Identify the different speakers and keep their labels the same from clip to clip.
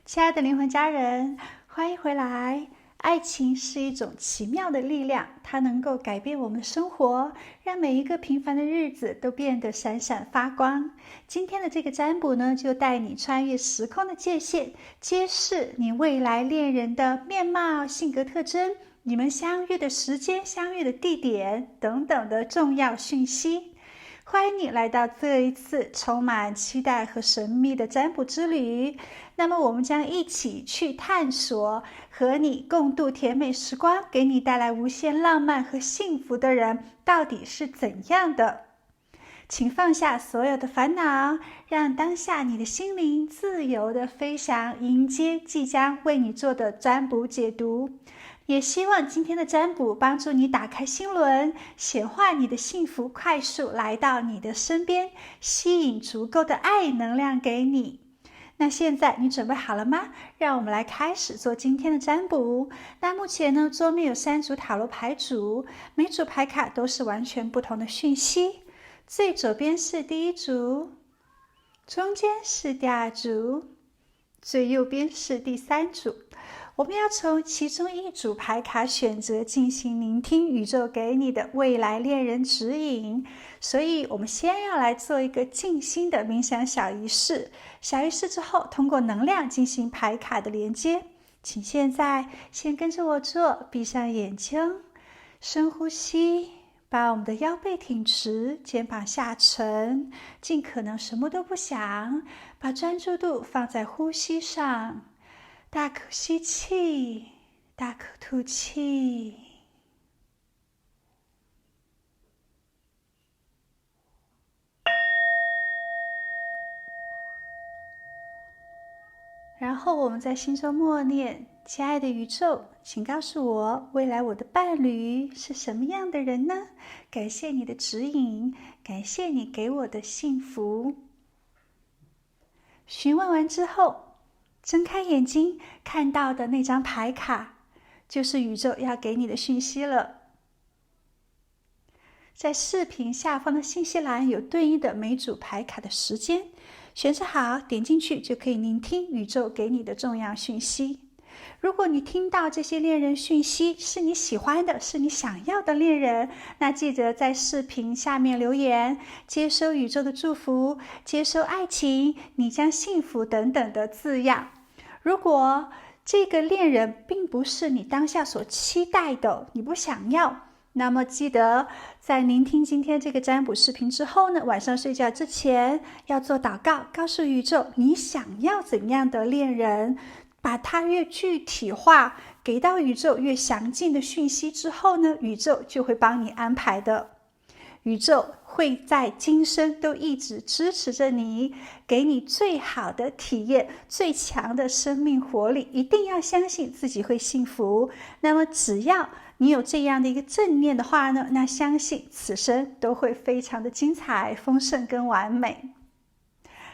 Speaker 1: 亲爱的灵魂家人，欢迎回来。爱情是一种奇妙的力量，它能够改变我们的生活，让每一个平凡的日子都变得闪闪发光。今天的这个占卜呢，就带你穿越时空的界限，揭示你未来恋人的面貌、性格特征，你们相遇的时间、相遇的地点等等的重要讯息。欢迎你来到这一次充满期待和神秘的占卜之旅。那么我们将一起去探索和你共度甜美时光，给你带来无限浪漫和幸福的人到底是怎样的。请放下所有的烦恼，让当下你的心灵自由地飞翔，迎接即将为你做的占卜解读。也希望今天的占卜帮助你打开心轮，显化你的幸福，快速来到你的身边，吸引足够的爱能量给你。那现在你准备好了吗？让我们来开始做今天的占卜。那目前呢，桌面有3组塔罗牌组，每组牌卡都是完全不同的讯息。最左边是第1组，中间是第2组，最右边是第3组。我们要从其中1组牌卡选择进行聆听宇宙给你的未来恋人指引，所以我们先要来做一个静心的冥想小仪式。小仪式之后，通过能量进行牌卡的连接。请现在先跟着我做，闭上眼睛，深呼吸，把我们的腰背挺直，肩膀下沉，尽可能什么都不想，把专注度放在呼吸上。大口吸气，大口吐气。然后我们在心中默念：亲爱的宇宙，请告诉我，未来我的伴侣是什么样的人呢？感谢你的指引，感谢你给我的幸福。询问完之后，睁开眼睛，看到的那张牌卡就是宇宙要给你的讯息了。在视频下方的信息栏有对应的每组牌卡的时间，选择好点进去就可以聆听宇宙给你的重要讯息。如果你听到这些恋人讯息是你喜欢的，是你想要的恋人，那记得在视频下面留言，接收宇宙的祝福，接收爱情，你将幸福等等的字样。如果这个恋人并不是你当下所期待的，你不想要，那么记得在聆听今天这个占卜视频之后呢，晚上睡觉之前要做祷告，告诉宇宙你想要怎样的恋人，把它越具体化，给到宇宙越详尽的讯息之后呢，宇宙就会帮你安排的。宇宙会在今生都一直支持着你，给你最好的体验，最强的生命活力。一定要相信自己会幸福。那么只要你有这样的一个正念的话呢，那相信此生都会非常的精彩、丰盛跟完美。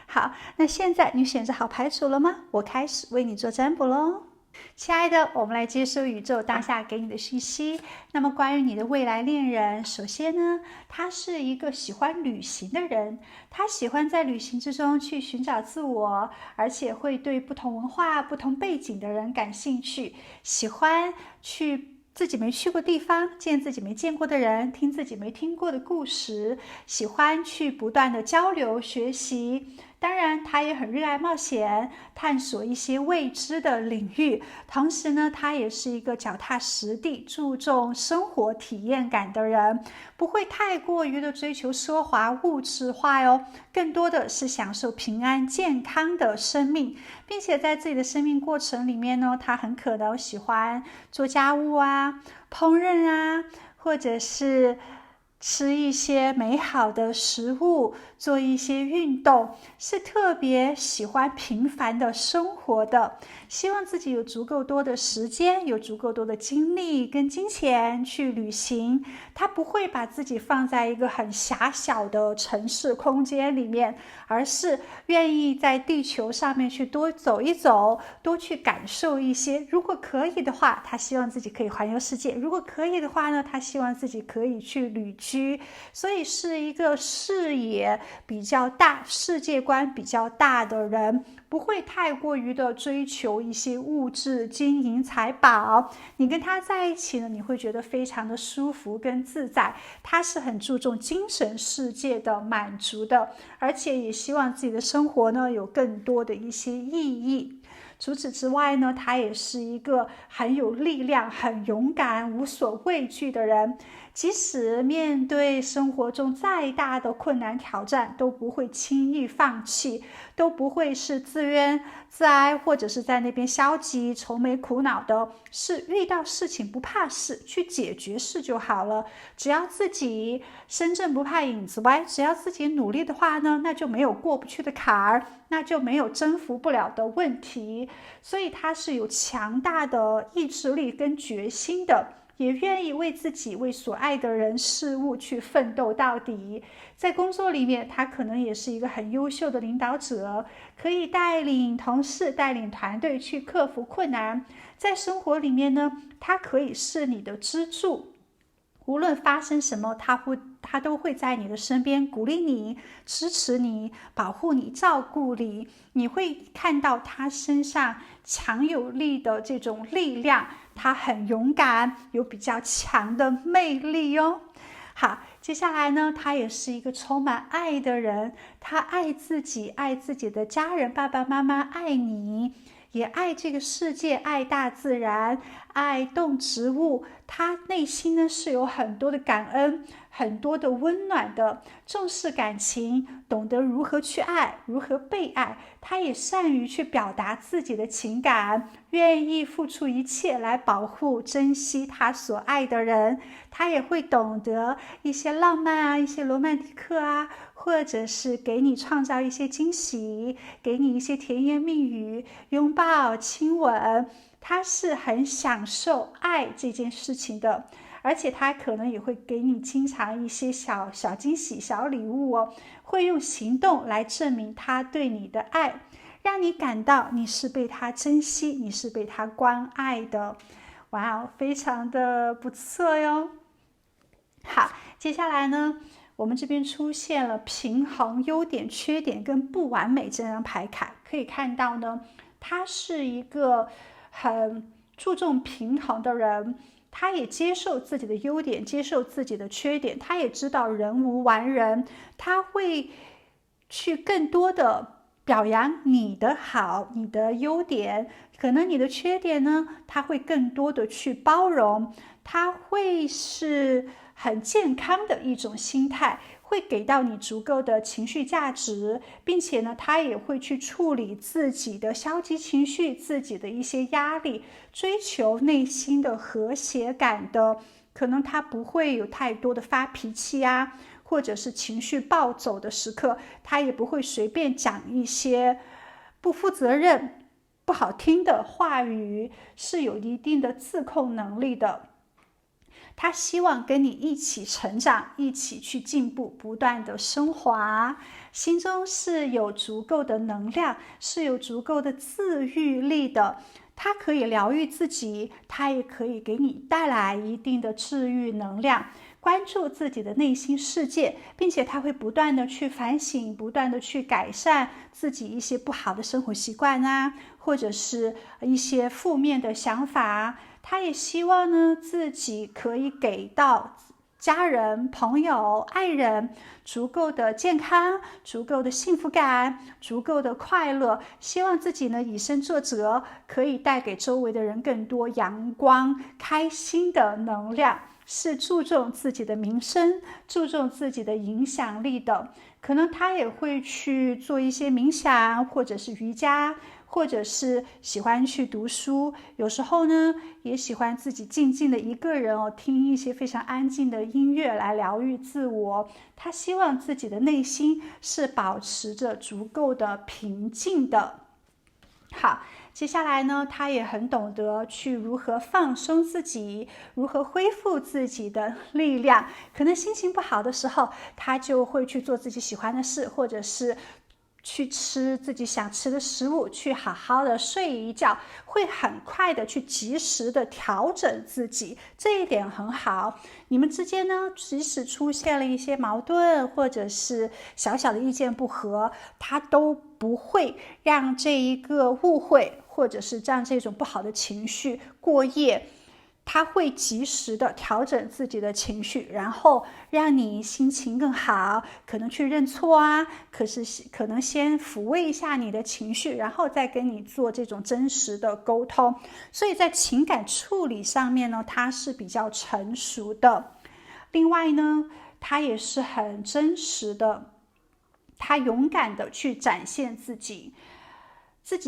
Speaker 1: 好，那现在你选择好牌组了吗？我开始为你做占卜咯。亲爱的，我们来接收宇宙当下给你的讯息。那么关于你的未来恋人，首先呢，他是一个喜欢旅行的人，他喜欢在旅行之中去寻找自我，而且会对不同文化、不同背景的人感兴趣，喜欢去自己没去过地方，见自己没见过的人，听自己没听过的故事，喜欢去不断的交流学习。当然他也很热爱冒险，探索一些未知的领域，同时呢，他也是一个脚踏实地，注重生活体验感的人，不会太过于的追求奢华物质化哟，更多的是享受平安健康的生命，并且在自己的生命过程里面呢，他很可能喜欢做家务啊，烹饪啊，或者是吃一些美好的食物，做一些运动，是特别喜欢平凡的生活的，希望自己有足够多的时间，有足够多的精力跟金钱去旅行。他不会把自己放在一个很狭小的城市空间里面，而是愿意在地球上面去多走一走，多去感受一些。如果可以的话，他希望自己可以环游世界，如果可以的话呢，他希望自己可以去旅居。所以是一个视野比较大、世界观比较大的人，不会太过于的追求一些物质、金银财宝。你跟他在一起呢，你会觉得非常的舒服跟自在。他是很注重精神世界的满足的，而且也希望自己的生活呢有更多的一些意义。除此之外呢，他也是一个很有力量、很勇敢、无所畏惧的人。即使面对生活中再大的困难挑战，都不会轻易放弃，都不会是自怨自哀，或者是在那边消极愁眉苦恼的。是遇到事情不怕事，去解决事就好了。只要自己身正不怕影子歪，只要自己努力的话呢，那就没有过不去的坎儿，那就没有征服不了的问题。所以他是有强大的意志力跟决心的，也愿意为自己、为所爱的人事物去奋斗到底。在工作里面，他可能也是一个很优秀的领导者，可以带领同事、带领团队去克服困难。在生活里面呢，他可以是你的支柱，无论发生什么，他都会在你的身边鼓励你、支持你、保护你、照顾你。你会看到他身上强有力的这种力量，他很勇敢，有比较强的魅力哦。好，接下来呢，他也是一个充满爱的人，他爱自己，爱自己的家人，爸爸妈妈爱你，也爱这个世界，爱大自然，爱动植物。他内心呢是有很多的感恩，很多的温暖的，重视感情，懂得如何去爱，如何被爱。他也善于去表达自己的情感，愿意付出一切来保护、珍惜他所爱的人。他也会懂得一些浪漫啊，一些罗曼蒂克啊，或者是给你创造一些惊喜，给你一些甜言蜜语、拥抱、亲吻。他是很享受爱这件事情的，而且他可能也会给你经常一些小惊喜、小礼物哦，会用行动来证明他对你的爱，让你感到你是被他珍惜，你是被他关爱的。哇哦，非常的不错哟。好，接下来呢，我们这边出现了平衡、优点、缺点跟不完美这张牌卡，可以看到呢，他是一个很注重平衡的人，他也接受自己的优点，接受自己的缺点，他也知道人无完人，他会去更多的表扬你的好，你的优点，可能你的缺点呢，他会更多的去包容，他会是很健康的一种心态，会给到你足够的情绪价值，并且呢，他也会去处理自己的消极情绪，自己的一些压力，追求内心的和谐感的。可能他不会有太多的发脾气啊，或者是情绪暴走的时刻，他也不会随便讲一些不负责任、不好听的话语，是有一定的自控能力的。他希望跟你一起成长，一起去进步，不断的升华，心中是有足够的能量，是有足够的自愈力的。他可以疗愈自己，他也可以给你带来一定的治愈能量。关注自己的内心世界，并且他会不断的去反省，不断的去改善自己一些不好的生活习惯啊，或者是一些负面的想法。他也希望呢，自己可以给到家人、朋友、爱人足够的健康，足够的幸福感，足够的快乐。希望自己呢以身作则，可以带给周围的人更多阳光、开心的能量。是注重自己的名声，注重自己的影响力的。可能他也会去做一些冥想，或者是瑜伽，或者是喜欢去读书。有时候呢，也喜欢自己静静的一个人哦，听一些非常安静的音乐来疗愈自我。他希望自己的内心是保持着足够的平静的。好，接下来呢，他也很懂得去如何放松自己，如何恢复自己的力量。可能心情不好的时候，他就会去做自己喜欢的事，或者是去吃自己想吃的食物，去好好的睡一觉，会很快的去及时的调整自己，这一点很好。你们之间呢，即使出现了一些矛盾，或者是小小的意见不合，他都不会让这一个误会，或者是让这种不好的情绪过夜。他会及时的调整自己的情绪，然后让你心情更好，可能去认错啊，可能先抚慰一下你的情绪，然后再跟你做这种真实的沟通。所以在情感处理上面呢，他是比较成熟的。另外呢，他也是很真实的，他勇敢的去展现自己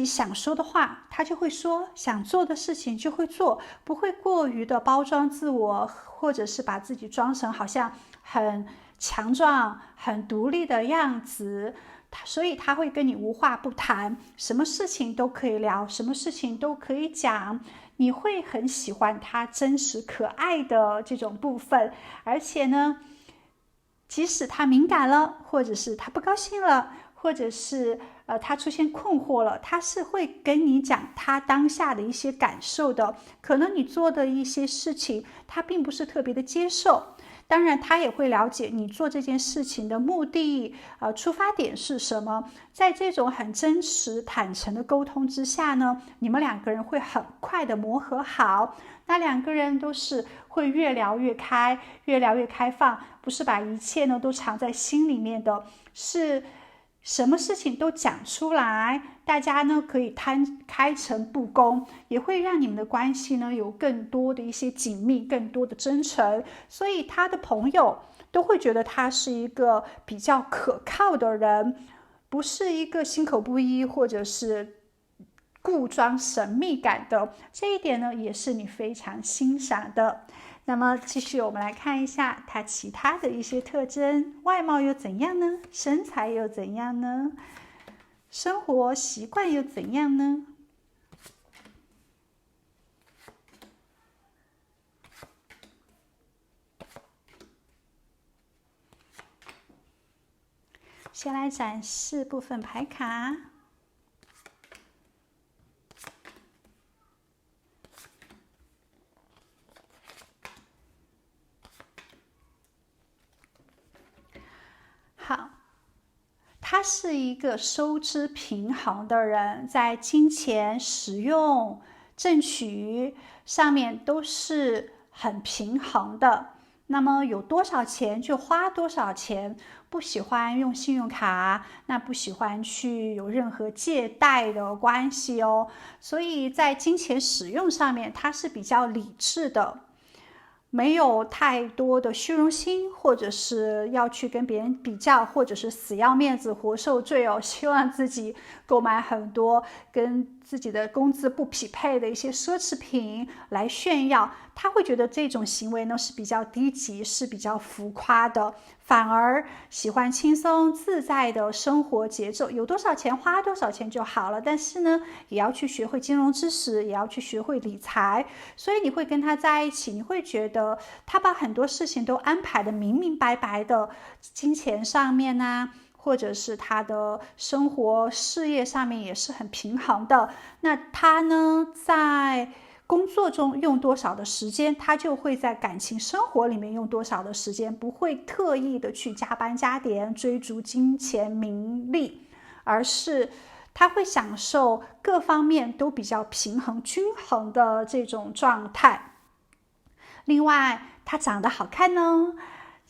Speaker 1: 想说的话，他就会说，想做的事情就会做，不会过于的包装自我，或者是把自己装成好像很强壮、很独立的样子。所以他会跟你无话不谈，什么事情都可以聊，什么事情都可以讲。你会很喜欢他真实可爱的这种部分，而且呢，即使他敏感了，或者是他不高兴了，或者是他出现困惑了，他是会跟你讲他当下的一些感受的。可能你做的一些事情，他并不是特别的接受。当然，他也会了解你做这件事情的目的，出发点是什么。在这种很真实、坦诚的沟通之下呢，你们两个人会很快的磨合好。那两个人都是会越聊越开，越聊越开放，不是把一切呢都藏在心里面的，是什么事情都讲出来，大家呢可以开诚布公，也会让你们的关系呢有更多的一些紧密，更多的真诚。所以他的朋友都会觉得他是一个比较可靠的人，不是一个心口不一或者是故装神秘感的。这一点呢也是你非常欣赏的。那么继续我们来看一下他其他的一些特征，外貌又怎样呢？身材又怎样呢？生活习惯又怎样呢？先来展示部分牌卡。好，他是一个收支平衡的人，在金钱、使用、挣取上面都是很平衡的。那么有多少钱就花多少钱，不喜欢用信用卡，那不喜欢去有任何借贷的关系哦。所以在金钱使用上面，他是比较理智的。没有太多的虚荣心，或者是要去跟别人比较，或者是死要面子活受罪哦，希望自己购买很多跟自己的工资不匹配的一些奢侈品来炫耀。他会觉得这种行为呢是比较低级，是比较浮夸的，反而喜欢轻松自在的生活节奏，有多少钱花多少钱就好了。但是呢，也要去学会金融知识，也要去学会理财。所以你会跟他在一起，你会觉得他把很多事情都安排的明明白白的，金钱上面啊，或者是他的生活事业上面也是很平衡的。那他呢，在工作中用多少的时间，他就会在感情生活里面用多少的时间，不会特意的去加班加点追逐金钱名利，而是他会享受各方面都比较平衡均衡的这种状态。另外，他长得好看呢，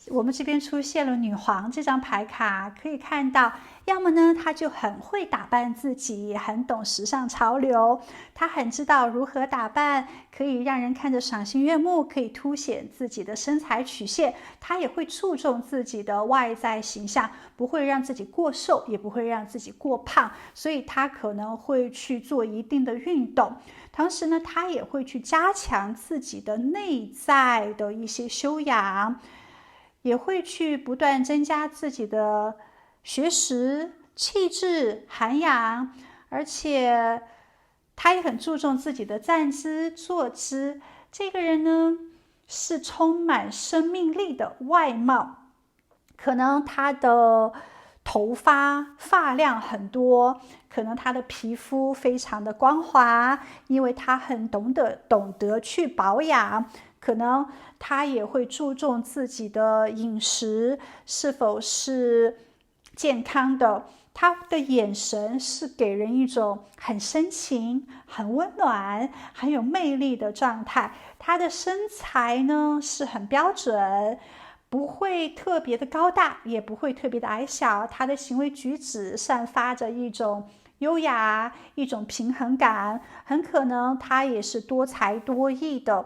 Speaker 1: 我们这边出现了女皇这张牌卡，可以看到，要么呢，她就很会打扮自己，很懂时尚潮流，她很知道如何打扮，可以让人看着赏心悦目，可以凸显自己的身材曲线。她也会注重自己的外在形象，不会让自己过瘦，也不会让自己过胖，所以她可能会去做一定的运动。同时呢，她也会去加强自己的内在的一些修养，也会去不断增加自己的学识、气质、涵养，而且他也很注重自己的站姿、坐姿。这个人呢，是充满生命力的外貌，可能他的头发发量很多，可能他的皮肤非常的光滑，因为他很懂得去保养，可能他也会注重自己的饮食是否是健康的。他的眼神是给人一种很深情、很温暖、很有魅力的状态。他的身材呢是很标准，不会特别的高大，也不会特别的矮小。他的行为举止散发着一种优雅，一种平衡感。很可能他也是多才多艺的，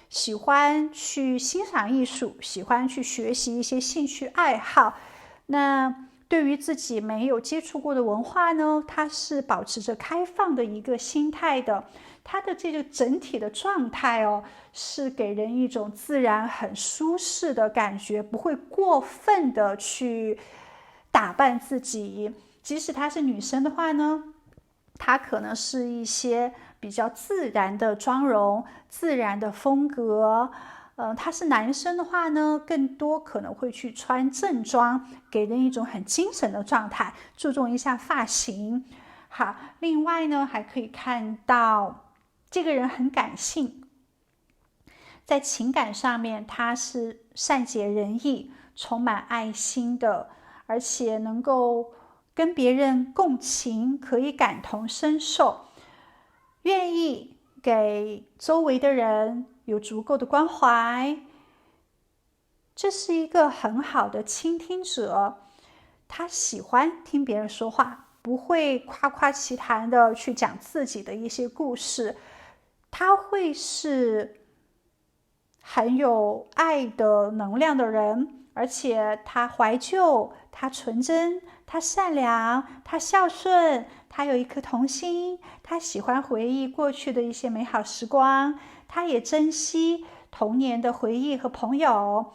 Speaker 1: 喜欢去欣赏艺术，喜欢去学习一些兴趣爱好。那对于自己没有接触过的文化呢，他是保持着开放的一个心态的。他的这个整体的状态是给人一种自然很舒适的感觉，不会过分的去打扮自己。即使她是女生的话呢，她可能是一些比较自然的妆容，自然的风格。他是男生的话呢，更多可能会去穿正装，给人一种很精神的状态，注重一下发型。好，另外呢，还可以看到这个人很感性，在情感上面他是善解人意，充满爱心的，而且能够跟别人共情，可以感同身受，愿意给周围的人有足够的关怀。这是一个很好的倾听者，他喜欢听别人说话，不会夸夸其谈的去讲自己的一些故事。他会是很有爱的能量的人，而且他怀旧，他纯真，他善良，他孝顺，他有一颗童心，他喜欢回忆过去的一些美好时光，他也珍惜童年的回忆和朋友，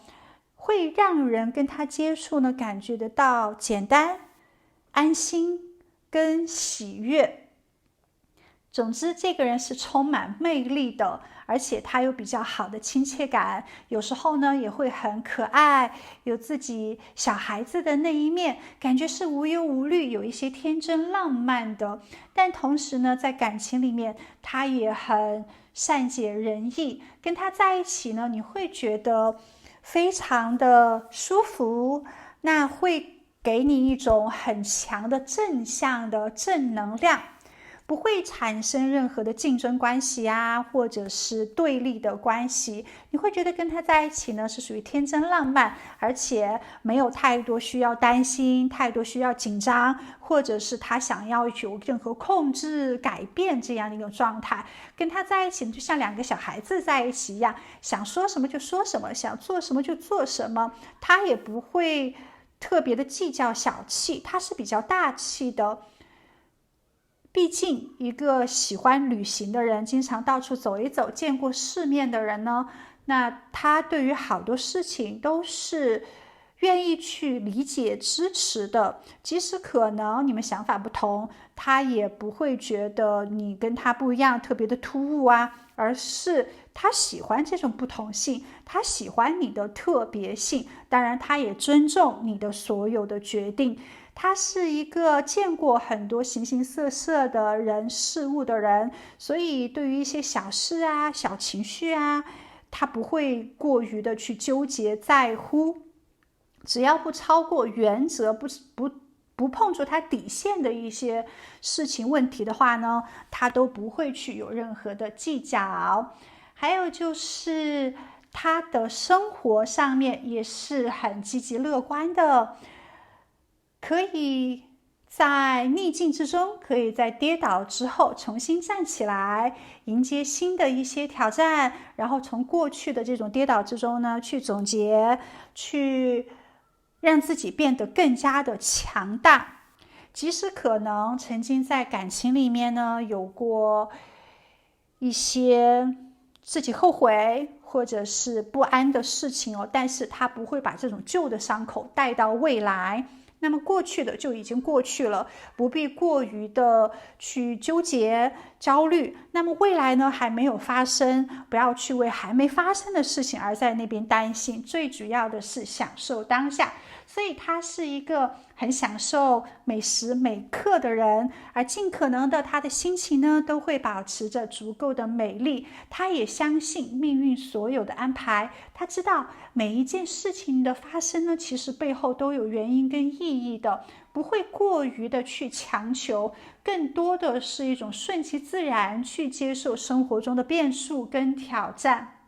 Speaker 1: 会让人跟他接触呢，感觉得到简单、安心跟喜悦。总之，这个人是充满魅力的，而且他有比较好的亲切感，有时候呢也会很可爱，有自己小孩子的那一面，感觉是无忧无虑，有一些天真浪漫的。但同时呢，在感情里面，他也很善解人意，跟他在一起呢，你会觉得非常的舒服，那会给你一种很强的正向的正能量。不会产生任何的竞争关系啊，或者是对立的关系。你会觉得跟他在一起呢，是属于天真浪漫，而且没有太多需要担心，太多需要紧张，或者是他想要有任何控制、改变这样的一种状态。跟他在一起就像两个小孩子在一起一样，想说什么就说什么，想做什么就做什么。他也不会特别的计较小气，他是比较大气的。毕竟一个喜欢旅行的人，经常到处走一走，见过世面的人呢，那他对于好多事情都是愿意去理解支持的。即使可能你们想法不同，他也不会觉得你跟他不一样特别的突兀啊，而是他喜欢这种不同性，他喜欢你的特别性，当然他也尊重你的所有的决定。他是一个见过很多形形色色的人事物的人，所以对于一些小事啊、小情绪啊，他不会过于的去纠结在乎，只要不超过原则，不碰触他底线的一些事情问题的话呢，他都不会去有任何的计较。还有就是他的生活上面也是很积极乐观的，可以在逆境之中，可以在跌倒之后重新站起来，迎接新的一些挑战，然后从过去的这种跌倒之中呢，去总结，去让自己变得更加的强大。即使可能曾经在感情里面呢，有过一些自己后悔或者是不安的事情但是他不会把这种旧的伤口带到未来。那么过去的就已经过去了，不必过于的去纠结、焦虑。那么未来呢，还没有发生，不要去为还没发生的事情而在那边担心。最主要的是享受当下。所以他是一个很享受每时每刻的人，而尽可能的他的心情呢都会保持着足够的美丽。他也相信命运所有的安排，他知道每一件事情的发生呢，其实背后都有原因跟意义的，不会过于的去强求，更多的是一种顺其自然去接受生活中的变数跟挑战。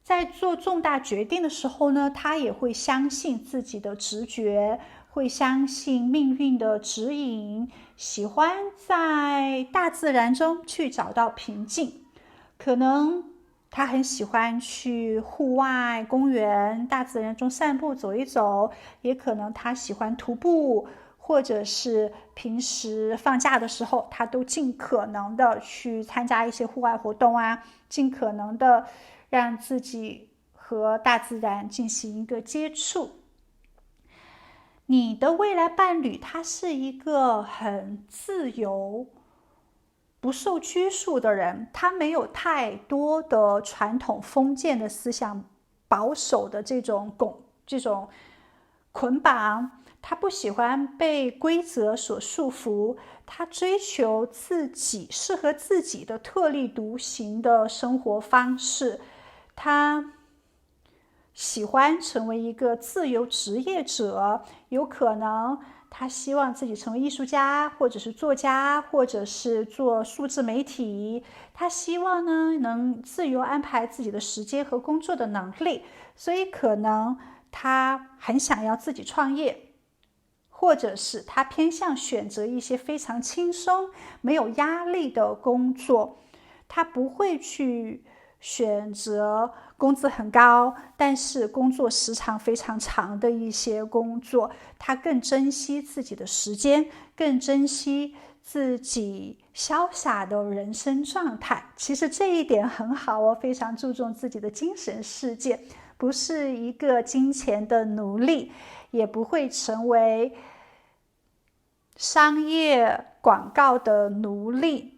Speaker 1: 在做重大决定的时候呢，他也会相信自己的直觉，会相信命运的指引，喜欢在大自然中去找到平静。可能他很喜欢去户外公园、大自然中散步走一走，也可能他喜欢徒步，或者是平时放假的时候，他都尽可能的去参加一些户外活动啊，尽可能的让自己和大自然进行一个接触。你的未来伴侣，他是一个很自由、不受拘束的人，他没有太多的传统封建的思想、保守的这种捆绑，他不喜欢被规则所束缚，他追求自己适合自己的特立独行的生活方式，他喜欢成为一个自由职业者，有可能他希望自己成为艺术家，或者是作家，或者是做数字媒体。他希望呢能自由安排自己的时间和工作的能力，所以可能他很想要自己创业，或者是他偏向选择一些非常轻松、没有压力的工作。他不会去选择工资很高，但是工作时长非常长的一些工作。他更珍惜自己的时间，更珍惜自己潇洒的人生状态。其实这一点很好哦，非常注重自己的精神世界，不是一个金钱的奴隶，也不会成为商业广告的奴隶。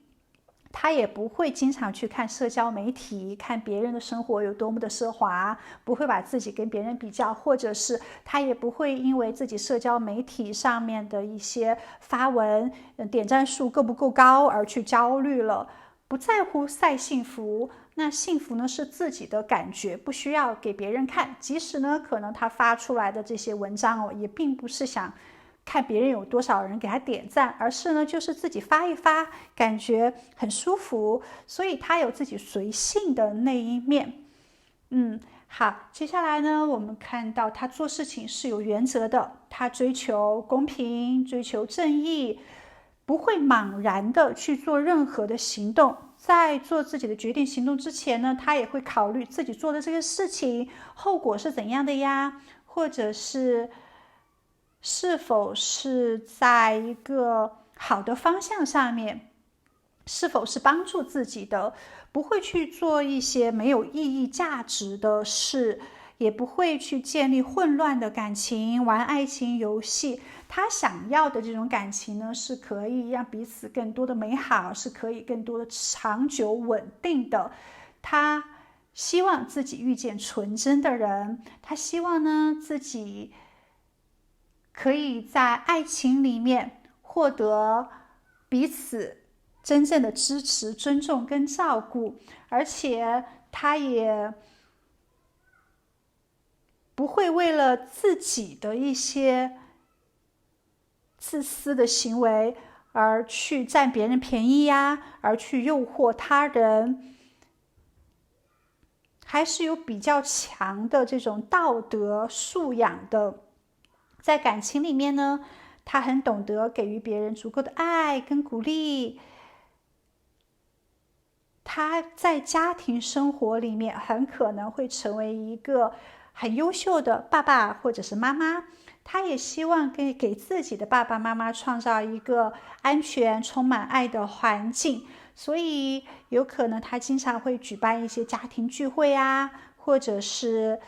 Speaker 1: 他也不会经常去看社交媒体，看别人的生活有多么的奢华，不会把自己跟别人比较，或者是他也不会因为自己社交媒体上面的一些发文点赞数够不够高而去焦虑了，不在乎晒幸福。那幸福呢是自己的感觉，不需要给别人看，即使呢可能他发出来的这些文章也并不是想看别人有多少人给他点赞，而是呢就是自己发一发，感觉很舒服，所以他有自己随性的那一面。好，接下来呢我们看到他做事情是有原则的，他追求公平，追求正义，不会茫然的去做任何的行动。在做自己的决定行动之前呢，他也会考虑自己做的这个事情后果是怎样的呀，或者是否是在一个好的方向上面，是否是帮助自己的，不会去做一些没有意义价值的事，也不会去建立混乱的感情，玩爱情游戏。他想要的这种感情呢，是可以让彼此更多的美好，是可以更多的长久稳定的。他希望自己遇见纯真的人，他希望呢自己可以在爱情里面获得彼此真正的支持、尊重跟照顾，而且他也不会为了自己的一些自私的行为而去占别人便宜呀，而去诱惑他人，还是有比较强的这种道德素养的。在感情里面呢，他很懂得给予别人足够的爱跟鼓励。他在家庭生活里面很可能会成为一个很优秀的爸爸或者是妈妈，他也希望给自己的爸爸妈妈创造一个安全、充满爱的环境，所以有可能他经常会举办一些家庭聚会啊，或者是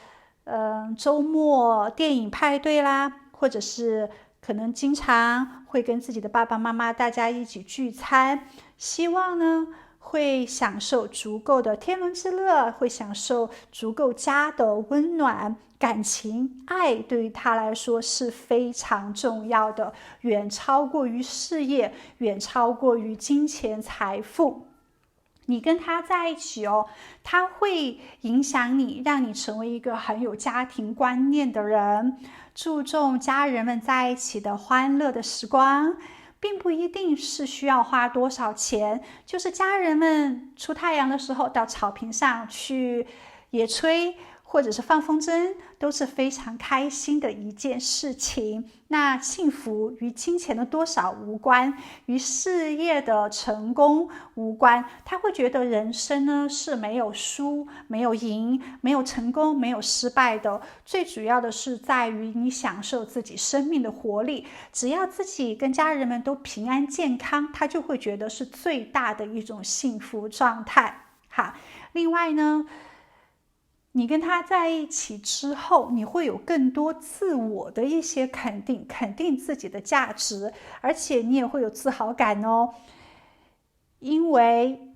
Speaker 1: 周末电影派对啦，或者是可能经常会跟自己的爸爸妈妈大家一起聚餐，希望呢会享受足够的天伦之乐，会享受足够家的温暖，感情、爱对于他来说是非常重要的，远超过于事业，远超过于金钱财富。你跟他在一起他会影响你，让你成为一个很有家庭观念的人，注重家人们在一起的欢乐的时光，并不一定是需要花多少钱，就是家人们出太阳的时候到草坪上去野炊，或者是放风筝，都是非常开心的一件事情。那幸福与金钱的多少无关，与事业的成功无关。他会觉得人生呢是没有输，没有赢，没有成功，没有失败的。最主要的是在于你享受自己生命的活力。只要自己跟家人们都平安健康，他就会觉得是最大的一种幸福状态。好，另外呢，你跟他在一起之后，你会有更多自我的一些肯定自己的价值，而且你也会有自豪感因为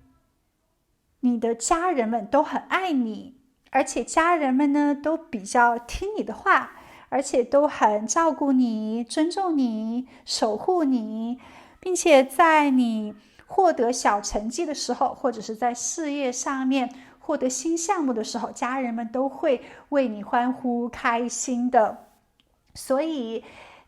Speaker 1: 你的家人们都很爱你，而且家人们呢都比较听你的话，而且都很照顾你、尊重你、守护你，并且在你获得小成绩的时候，或者是在事业上面获得新项目的时候，家人们都会为你欢呼开心的。所以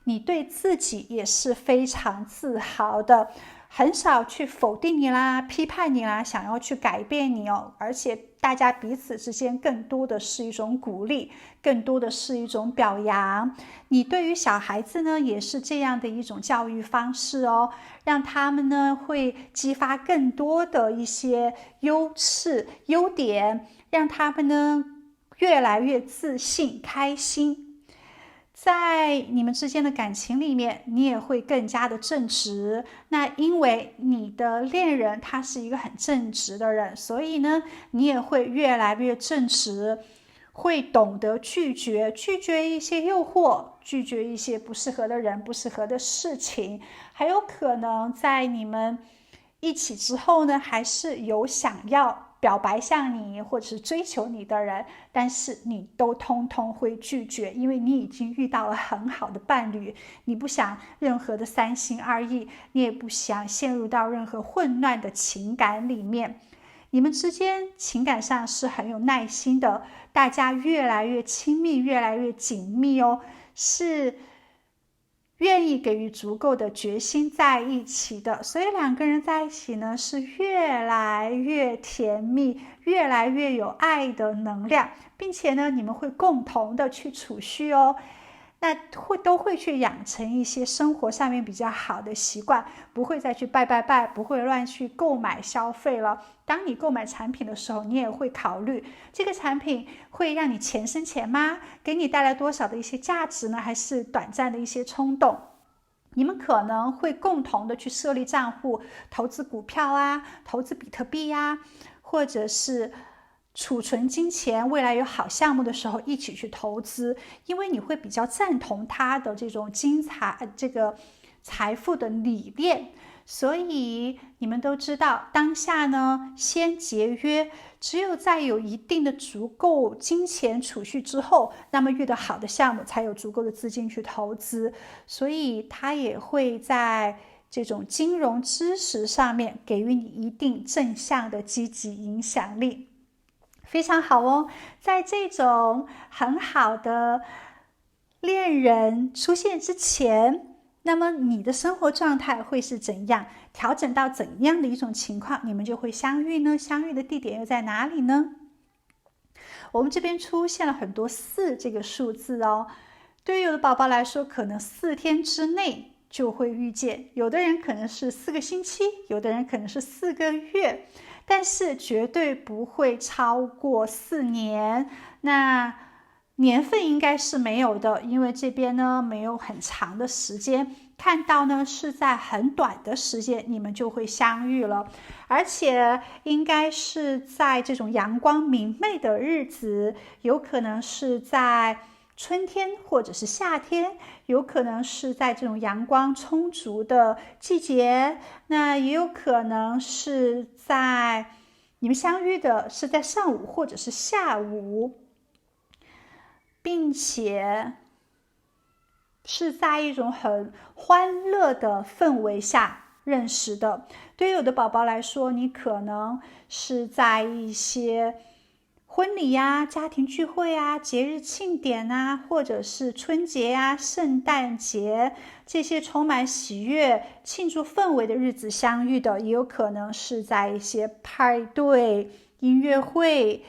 Speaker 1: 你对自己也是非常自豪的，很少去否定你啦、批判你啦，想要去改变你而且大家彼此之间更多的是一种鼓励，更多的是一种表扬。你对于小孩子呢也是这样的一种教育方式让他们呢会激发更多的一些优点，让他们呢越来越自信开心。在你们之间的感情里面，你也会更加的正直。那因为你的恋人他是一个很正直的人，所以呢你也会越来越正直，会懂得拒绝一些诱惑，拒绝一些不适合的人、不适合的事情。还有可能在你们一起之后呢，还是有想要表白向你或者是追求你的人，但是你都通通会拒绝，因为你已经遇到了很好的伴侣，你不想任何的三心二意，你也不想陷入到任何混乱的情感里面。你们之间情感上是很有耐心的，大家越来越亲密，越来越紧密是愿意给予足够的决心在一起的，所以两个人在一起呢是越来越甜蜜，越来越有爱的能量，并且呢你们会共同的去储蓄那都会去养成一些生活上面比较好的习惯，不会再去拜，不会乱去购买消费了。当你购买产品的时候，你也会考虑这个产品会让你钱生钱吗？给你带来多少的一些价值呢？还是短暂的一些冲动？你们可能会共同的去设立账户，投资股票投资比特币或者是储存金钱，未来有好项目的时候一起去投资，因为你会比较赞同他的这种这个财富的理念。所以你们都知道，当下呢先节约，只有在有一定的足够金钱储蓄之后，那么遇到好的项目才有足够的资金去投资。所以他也会在这种金融知识上面给予你一定正向的积极影响力。非常好在这种很好的恋人出现之前，那么你的生活状态会是怎样？调整到怎样的一种情况，你们就会相遇呢？相遇的地点又在哪里呢？我们这边出现了很多4这个数字对于有的宝宝来说，可能4天之内就会遇见，有的人可能是4个星期，有的人可能是4个月，但是绝对不会超过4年。那年份应该是没有的，因为这边呢没有很长的时间，看到呢是在很短的时间你们就会相遇了，而且应该是在这种阳光明媚的日子，有可能是在春天或者是夏天，有可能是在这种阳光充足的季节，那也有可能是在你们相遇的是在上午或者是下午，并且是在一种很欢乐的氛围下认识的。对于有的宝宝来说，你可能是在一些婚礼呀、家庭聚会啊、节日庆典啊，或者是春节啊、圣诞节这些充满喜悦、庆祝氛围的日子相遇的，也有可能是在一些派对、音乐会，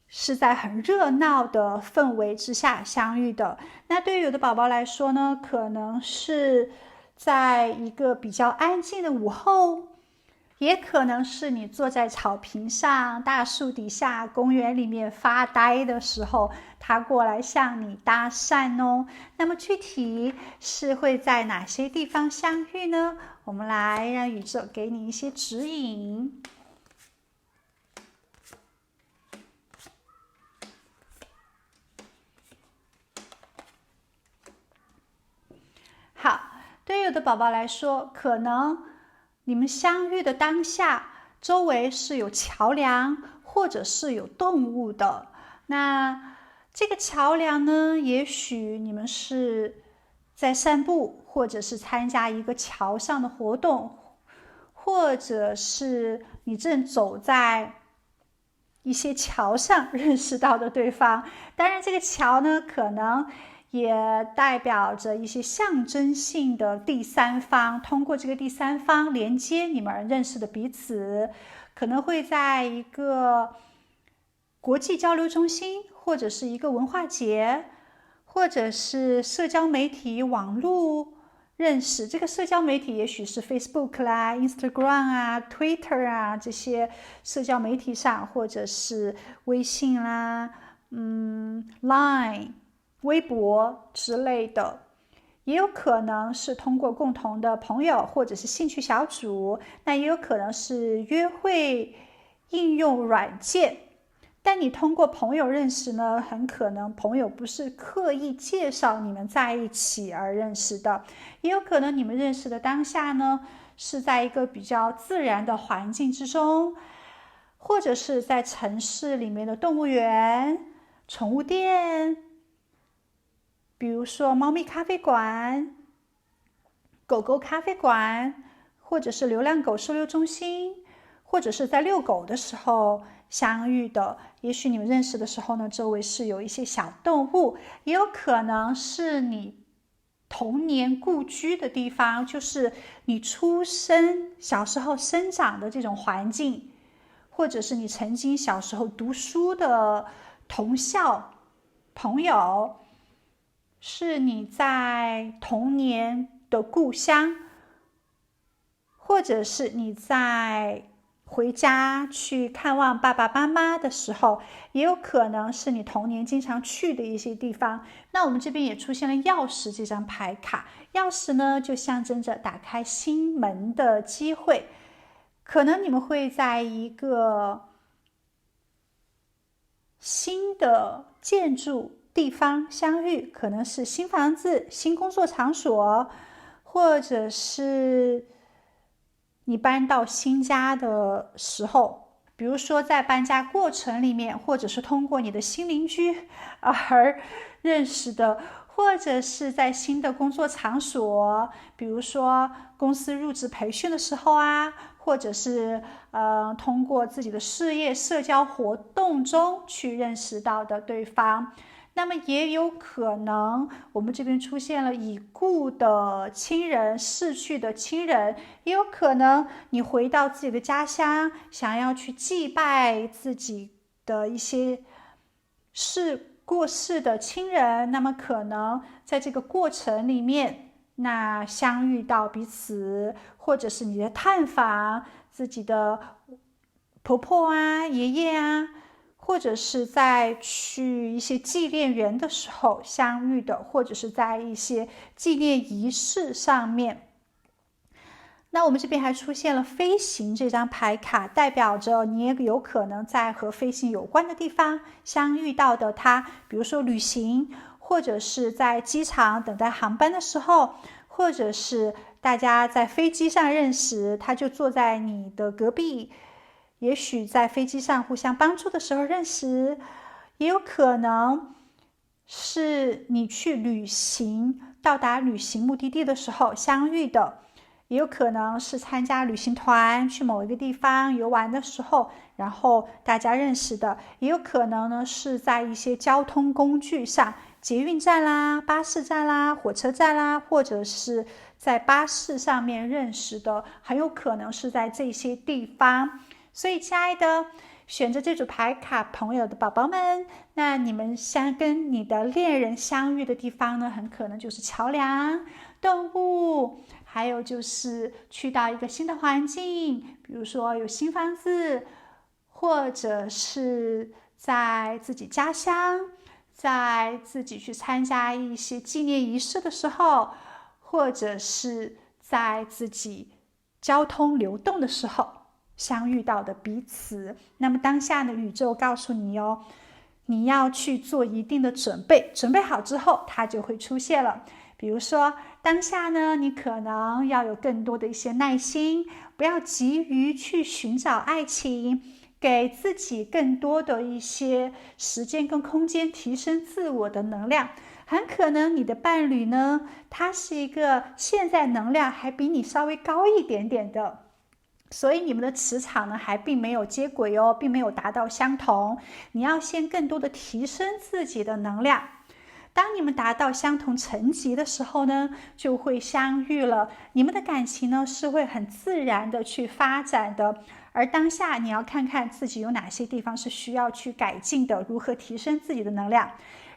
Speaker 1: 是在很热闹的氛围之下相遇的。那对于有的宝宝来说呢，可能是在一个比较安静的午后，也可能是你坐在草坪上、大树底下、公园里面发呆的时候，他过来向你搭讪哦。那么具体是会在哪些地方相遇呢？我们来让宇宙给你一些指引。好，对于有的宝宝来说，可能你们相遇的当下，周围是有桥梁或者是有动物的。那这个桥梁呢，也许你们是在散步，或者是参加一个桥上的活动，或者是你正走在一些桥上认识到的对方。当然这个桥呢，可能也代表着一些象征性的第三方，通过这个第三方连接你们认识的彼此，可能会在一个国际交流中心，或者是一个文化节，或者是社交媒体网络认识。这个社交媒体也许是 Facebook 啦、Instagram 啊、Twitter 啊这些社交媒体上，或者是微信啦、Line、微博之类的。也有可能是通过共同的朋友或者是兴趣小组，那也有可能是约会应用软件。但你通过朋友认识呢，很可能朋友不是刻意介绍你们在一起而认识的，也有可能你们认识的当下呢，是在一个比较自然的环境之中，或者是在城市里面的动物园、宠物店，比如说猫咪咖啡馆、狗狗咖啡馆，或者是流浪狗收留中心，或者是在遛狗的时候相遇的。也许你们认识的时候呢，周围是有一些小动物，也有可能是你童年故居的地方，就是你出生小时候生长的这种环境，或者是你曾经小时候读书的同校朋友，是你在童年的故乡，或者是你在回家去看望爸爸妈妈的时候，也有可能是你童年经常去的一些地方。那我们这边也出现了钥匙这张牌卡，钥匙呢就象征着打开心门的机会，可能你们会在一个新的建筑地方相遇，可能是新房子、新工作场所，或者是你搬到新家的时候，比如说在搬家过程里面，或者是通过你的新邻居而认识的，或者是在新的工作场所，比如说公司入职培训的时候啊，或者是通过自己的事业社交活动中去认识到的对方。那么也有可能我们这边出现了已故的亲人、逝去的亲人，也有可能你回到自己的家乡，想要去祭拜自己的一些过世的亲人，那么可能在这个过程里面，那相遇到彼此，或者是你的探访自己的婆婆啊、爷爷啊，或者是在去一些纪念园的时候相遇的，或者是在一些纪念仪式上面。那我们这边还出现了飞行这张牌卡，代表着你也有可能在和飞行有关的地方相遇到的他，比如说旅行，或者是在机场等待航班的时候，或者是大家在飞机上认识，他就坐在你的隔壁，也许在飞机上互相帮助的时候认识，也有可能是你去旅行，到达旅行目的地的时候相遇的，也有可能是参加旅行团去某一个地方游玩的时候，然后大家认识的，也有可能呢是在一些交通工具上，捷运站啦、巴士站啦、火车站啦，或者是在巴士上面认识的，很有可能是在这些地方。所以亲爱的选择这组牌卡朋友的宝宝们，那你们跟你的恋人相遇的地方呢，很可能就是桥梁、动物，还有就是去到一个新的环境，比如说有新房子，或者是在自己家乡，在自己去参加一些纪念仪式的时候，或者是在自己交通流动的时候相遇到的彼此。那么当下呢，宇宙告诉你哦，你要去做一定的准备，准备好之后它就会出现了。比如说当下呢，你可能要有更多的一些耐心，不要急于去寻找爱情，给自己更多的一些时间跟空间，提升自我的能量。很可能你的伴侣呢，他是一个现在能量还比你稍微高一点点的，所以你们的磁场呢还并没有接轨哦，并没有达到相同。你要先更多的提升自己的能量，当你们达到相同层级的时候呢，就会相遇了。你们的感情呢是会很自然的去发展的，而当下你要看看自己有哪些地方是需要去改进的，如何提升自己的能量，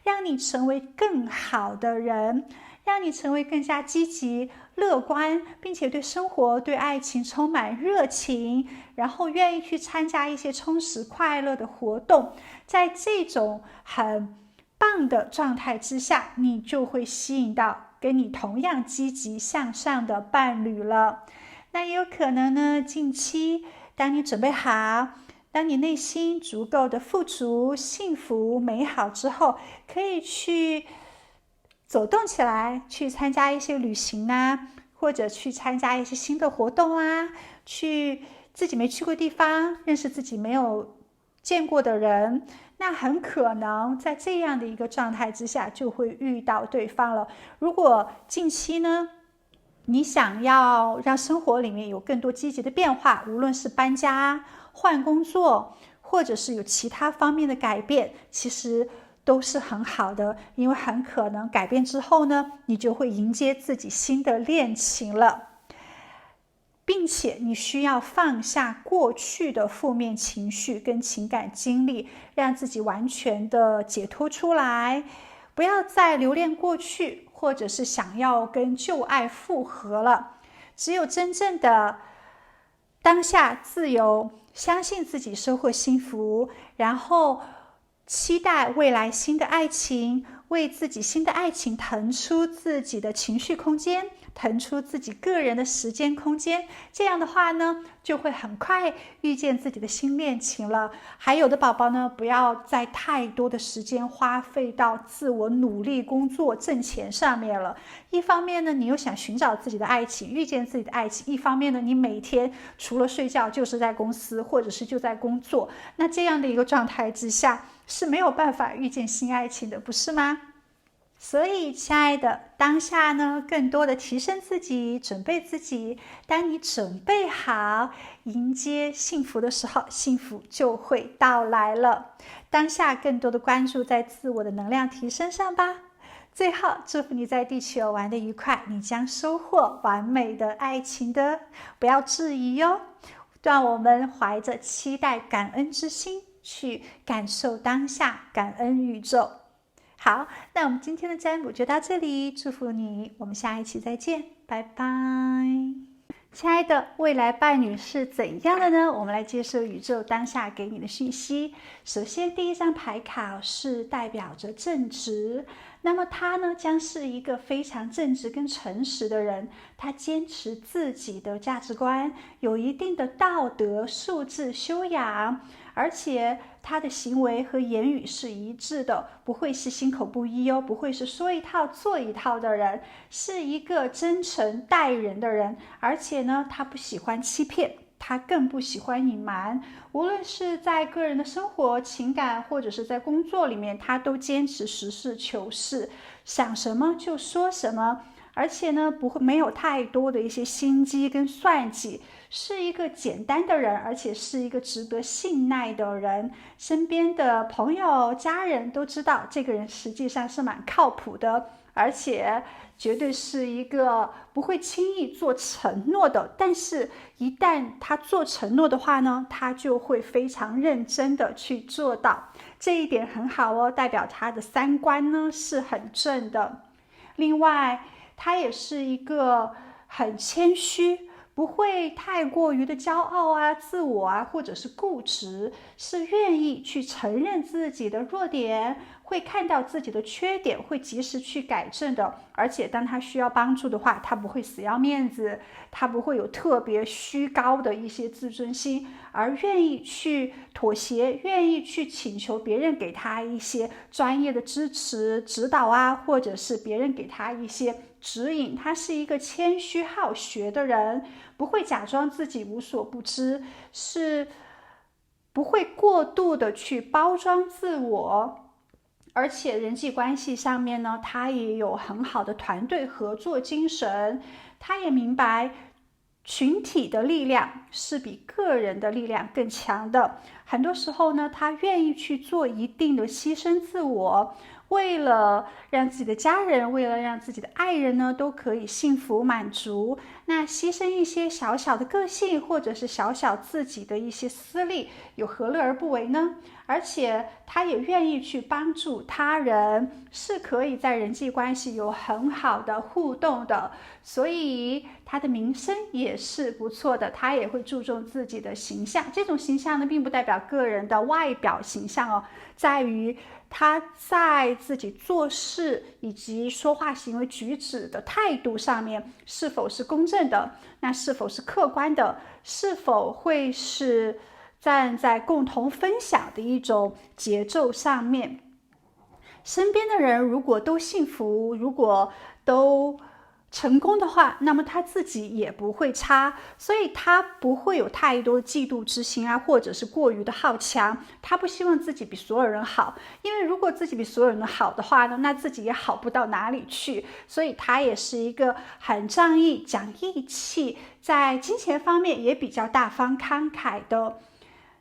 Speaker 1: 让你成为更好的人，让你成为更加积极乐观，并且对生活对爱情充满热情，然后愿意去参加一些充实快乐的活动。在这种很棒的状态之下，你就会吸引到跟你同样积极向上的伴侣了。那也有可能呢，近期当你准备好，当你内心足够的富足、幸福、美好之后，可以去走动起来，去参加一些旅行啊，或者去参加一些新的活动啊，去自己没去过的地方，认识自己没有见过的人。那很可能在这样的一个状态之下，就会遇到对方了。如果近期呢，你想要让生活里面有更多积极的变化，无论是搬家、换工作，或者是有其他方面的改变，其实都是很好的，因为很可能改变之后呢，你就会迎接自己新的恋情了，并且你需要放下过去的负面情绪跟情感经历，让自己完全的解脱出来，不要再留恋过去，或者是想要跟旧爱复合了。只有真正的当下自由，相信自己收获幸福，然后期待未来新的爱情，为自己新的爱情腾出自己的情绪空间，腾出自己个人的时间空间，这样的话呢，就会很快遇见自己的新恋情了。还有的宝宝呢，不要再太多的时间花费到自我努力工作挣钱上面了。一方面呢，你又想寻找自己的爱情，遇见自己的爱情，一方面呢，你每天除了睡觉就是在公司，或者是就在工作，那这样的一个状态之下是没有办法遇见新爱情的，不是吗？所以亲爱的，当下呢，更多的提升自己，准备自己。当你准备好迎接幸福的时候，幸福就会到来了。当下更多的关注在自我的能量提升上吧。最后祝福你在地球玩得愉快，你将收获完美的爱情的，不要质疑哟。让我们怀着期待感恩之心去感受当下，感恩宇宙。好，那我们今天的占卜就到这里，祝福你，我们下一期再见，拜拜。亲爱的，未来伴侣是怎样的呢？我们来接受宇宙当下给你的讯息。首先，第一张牌卡是代表着正直，那么他呢将是一个非常正直跟诚实的人，他坚持自己的价值观，有一定的道德素质修养，而且他的行为和言语是一致的，不会是心口不一哦，不会是说一套做一套的人，是一个真诚待人的人，而且呢，他不喜欢欺骗，他更不喜欢隐瞒，无论是在个人的生活、情感，或者是在工作里面，他都坚持实事求是，想什么就说什么。而且呢，没有太多的一些心机跟算计，是一个简单的人，而且是一个值得信赖的人。身边的朋友、家人都知道这个人实际上是蛮靠谱的，而且绝对是一个不会轻易做承诺的。但是，一旦他做承诺的话呢，他就会非常认真的去做到。这一点很好哦，代表他的三观呢是很正的。另外，他也是一个很谦虚，不会太过于的骄傲啊、自我啊，或者是固执，是愿意去承认自己的弱点，会看到自己的缺点，会及时去改正的。而且当他需要帮助的话，他不会死要面子，他不会有特别虚高的一些自尊心，而愿意去妥协，愿意去请求别人给他一些专业的支持指导啊，或者是别人给他一些指引。他是一个谦虚好学的人，不会假装自己无所不知，是不会过度的去包装自我。而且人际关系上面呢，他也有很好的团队合作精神，他也明白群体的力量是比个人的力量更强的。很多时候呢，他愿意去做一定的牺牲自我，为了让自己的家人，为了让自己的爱人呢都可以幸福满足，那牺牲一些小小的个性，或者是小小自己的一些私利，有何乐而不为呢？而且他也愿意去帮助他人，是可以在人际关系有很好的互动的，所以他的名声也是不错的，他也会注重自己的形象。这种形象呢，并不代表个人的外表形象哦，在于他在自己做事以及说话行为举止的态度上面是否是公正的，那是否是客观的，是否会是站在共同分享的一种节奏上面。身边的人如果都幸福，如果都成功的话，那么他自己也不会差，所以他不会有太多嫉妒之心啊，或者是过于的好强。他不希望自己比所有人好，因为如果自己比所有人好的话呢，那自己也好不到哪里去。所以他也是一个很仗义、讲义气，在金钱方面也比较大方慷慨的，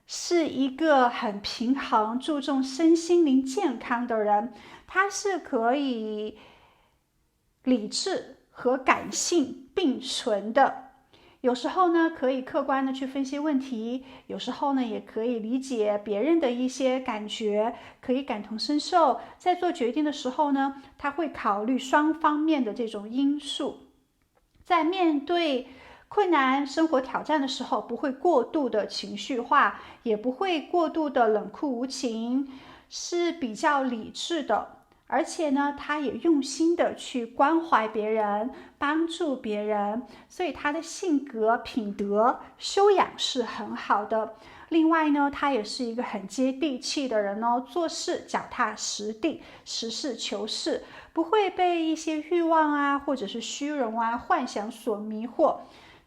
Speaker 1: 是一个很平衡、注重身心灵健康的人。他是可以理智和感性并存的，有时候呢可以客观的去分析问题，有时候呢也可以理解别人的一些感觉，可以感同身受。在做决定的时候呢，他会考虑双方面的这种因素，在面对困难生活挑战的时候，不会过度的情绪化，也不会过度的冷酷无情，是比较理智的。而且呢，他也用心的去关怀别人，帮助别人，所以他的性格、品德、修养是很好的。另外呢，他也是一个很接地气的人哦，做事脚踏实地，实事求是，不会被一些欲望啊，或者是虚荣啊、幻想所迷惑。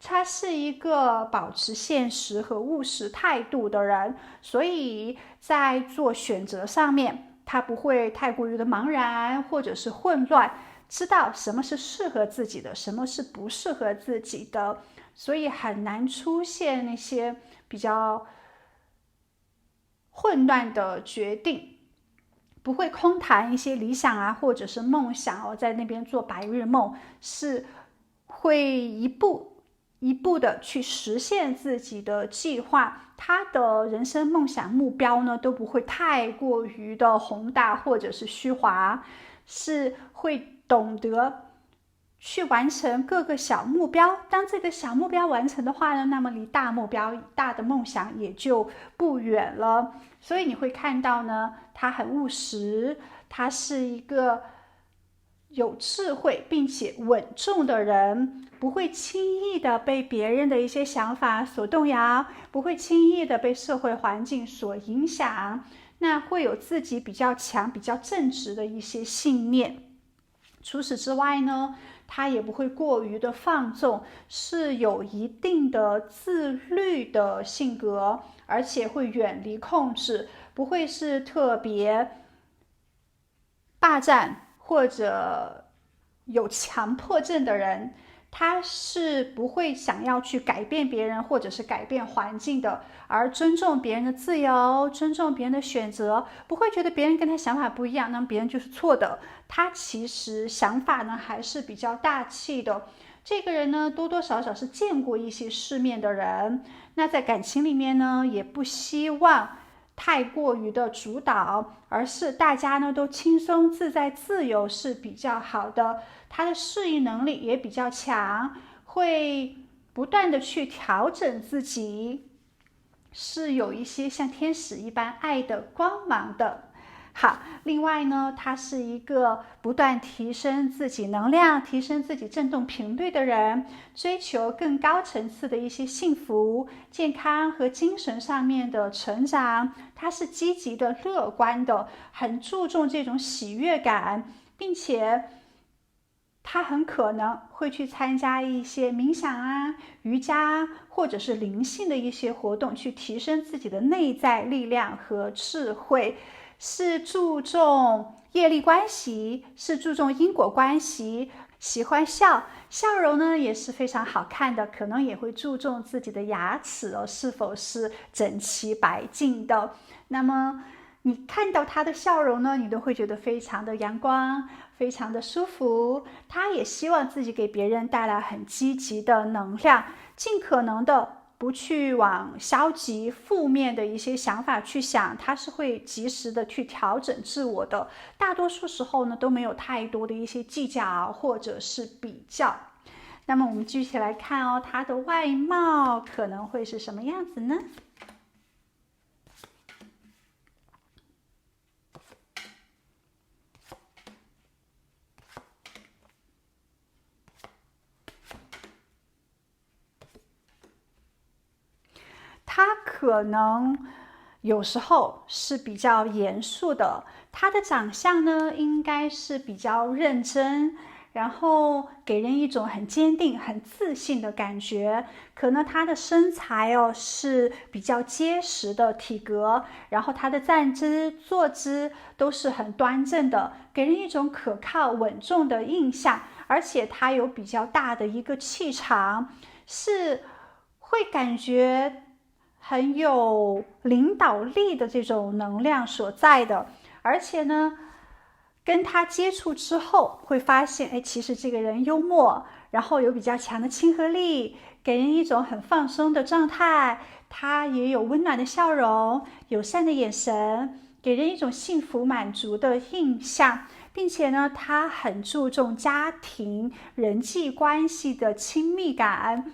Speaker 1: 他是一个保持现实和务实态度的人，所以在做选择上面，他不会太过于的茫然或者是混乱，知道什么是适合自己的，什么是不适合自己的，所以很难出现那些比较混乱的决定，不会空谈一些理想啊，或者是梦想哦，在那边做白日梦，是会一步一步的去实现自己的计划。他的人生梦想目标呢，都不会太过于的宏大或者是虚华，是会懂得去完成各个小目标。当这个小目标完成的话呢，那么离大目标、大的梦想也就不远了。所以你会看到呢，他很务实，他是一个有智慧并且稳重的人，不会轻易的被别人的一些想法所动摇，不会轻易的被社会环境所影响，那会有自己比较强、比较正直的一些信念。除此之外呢，他也不会过于的放纵，是有一定的自律的性格，而且会远离控制，不会是特别霸占或者有强迫症的人。他是不会想要去改变别人或者是改变环境的，而尊重别人的自由，尊重别人的选择，不会觉得别人跟他想法不一样，那么别人就是错的。他其实想法呢还是比较大气的。这个人呢多多少少是见过一些世面的人，那在感情里面呢也不希望太过于的主导，而是大家呢都轻松自在自由是比较好的。他的适应能力也比较强，会不断的去调整自己，是有一些像天使一般爱的光芒的。好，另外呢，他是一个不断提升自己能量、提升自己振动频率的人，追求更高层次的一些幸福、健康和精神上面的成长。他是积极的、乐观的，很注重这种喜悦感，并且他很可能会去参加一些冥想啊、瑜伽或者是灵性的一些活动，去提升自己的内在力量和智慧。是注重业力关系，是注重因果关系，喜欢笑，笑容呢也是非常好看的，可能也会注重自己的牙齿是否是整齐白净的。那么你看到他的笑容呢，你都会觉得非常的阳光，非常的舒服。他也希望自己给别人带来很积极的能量，尽可能的不去往消极负面的一些想法去想，他是会及时的去调整自我的。大多数时候呢都没有太多的一些计较或者是比较。那么我们继续来看哦，他的外貌可能会是什么样子呢？他可能有时候是比较严肃的，他的长相呢应该是比较认真，然后给人一种很坚定、很自信的感觉。可能他的身材是比较结实的体格，然后他的站姿、坐姿都是很端正的，给人一种可靠、稳重的印象。而且他有比较大的一个气场，是会感觉很有领导力的这种能量所在的。而且呢，跟他接触之后会发现，其实这个人幽默，然后有比较强的亲和力，给人一种很放松的状态。他也有温暖的笑容，友善的眼神，给人一种幸福满足的印象。并且呢，他很注重家庭人际关系的亲密感。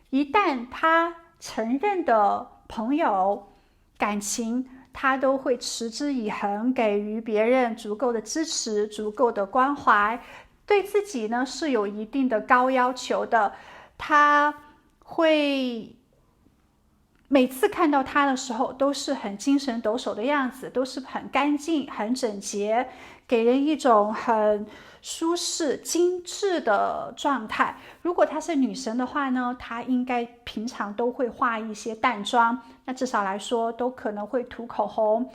Speaker 1: 一旦他承认的朋友感情，他都会持之以恒，给予别人足够的支持、足够的关怀。对自己呢是有一定的高要求的，他会每次看到他的时候都是很精神抖擞的样子，都是很干净、很整洁，给人一种很舒适、精致的状态。如果她是女神的话呢，她应该平常都会化一些淡妆，那至少来说都可能会涂口红，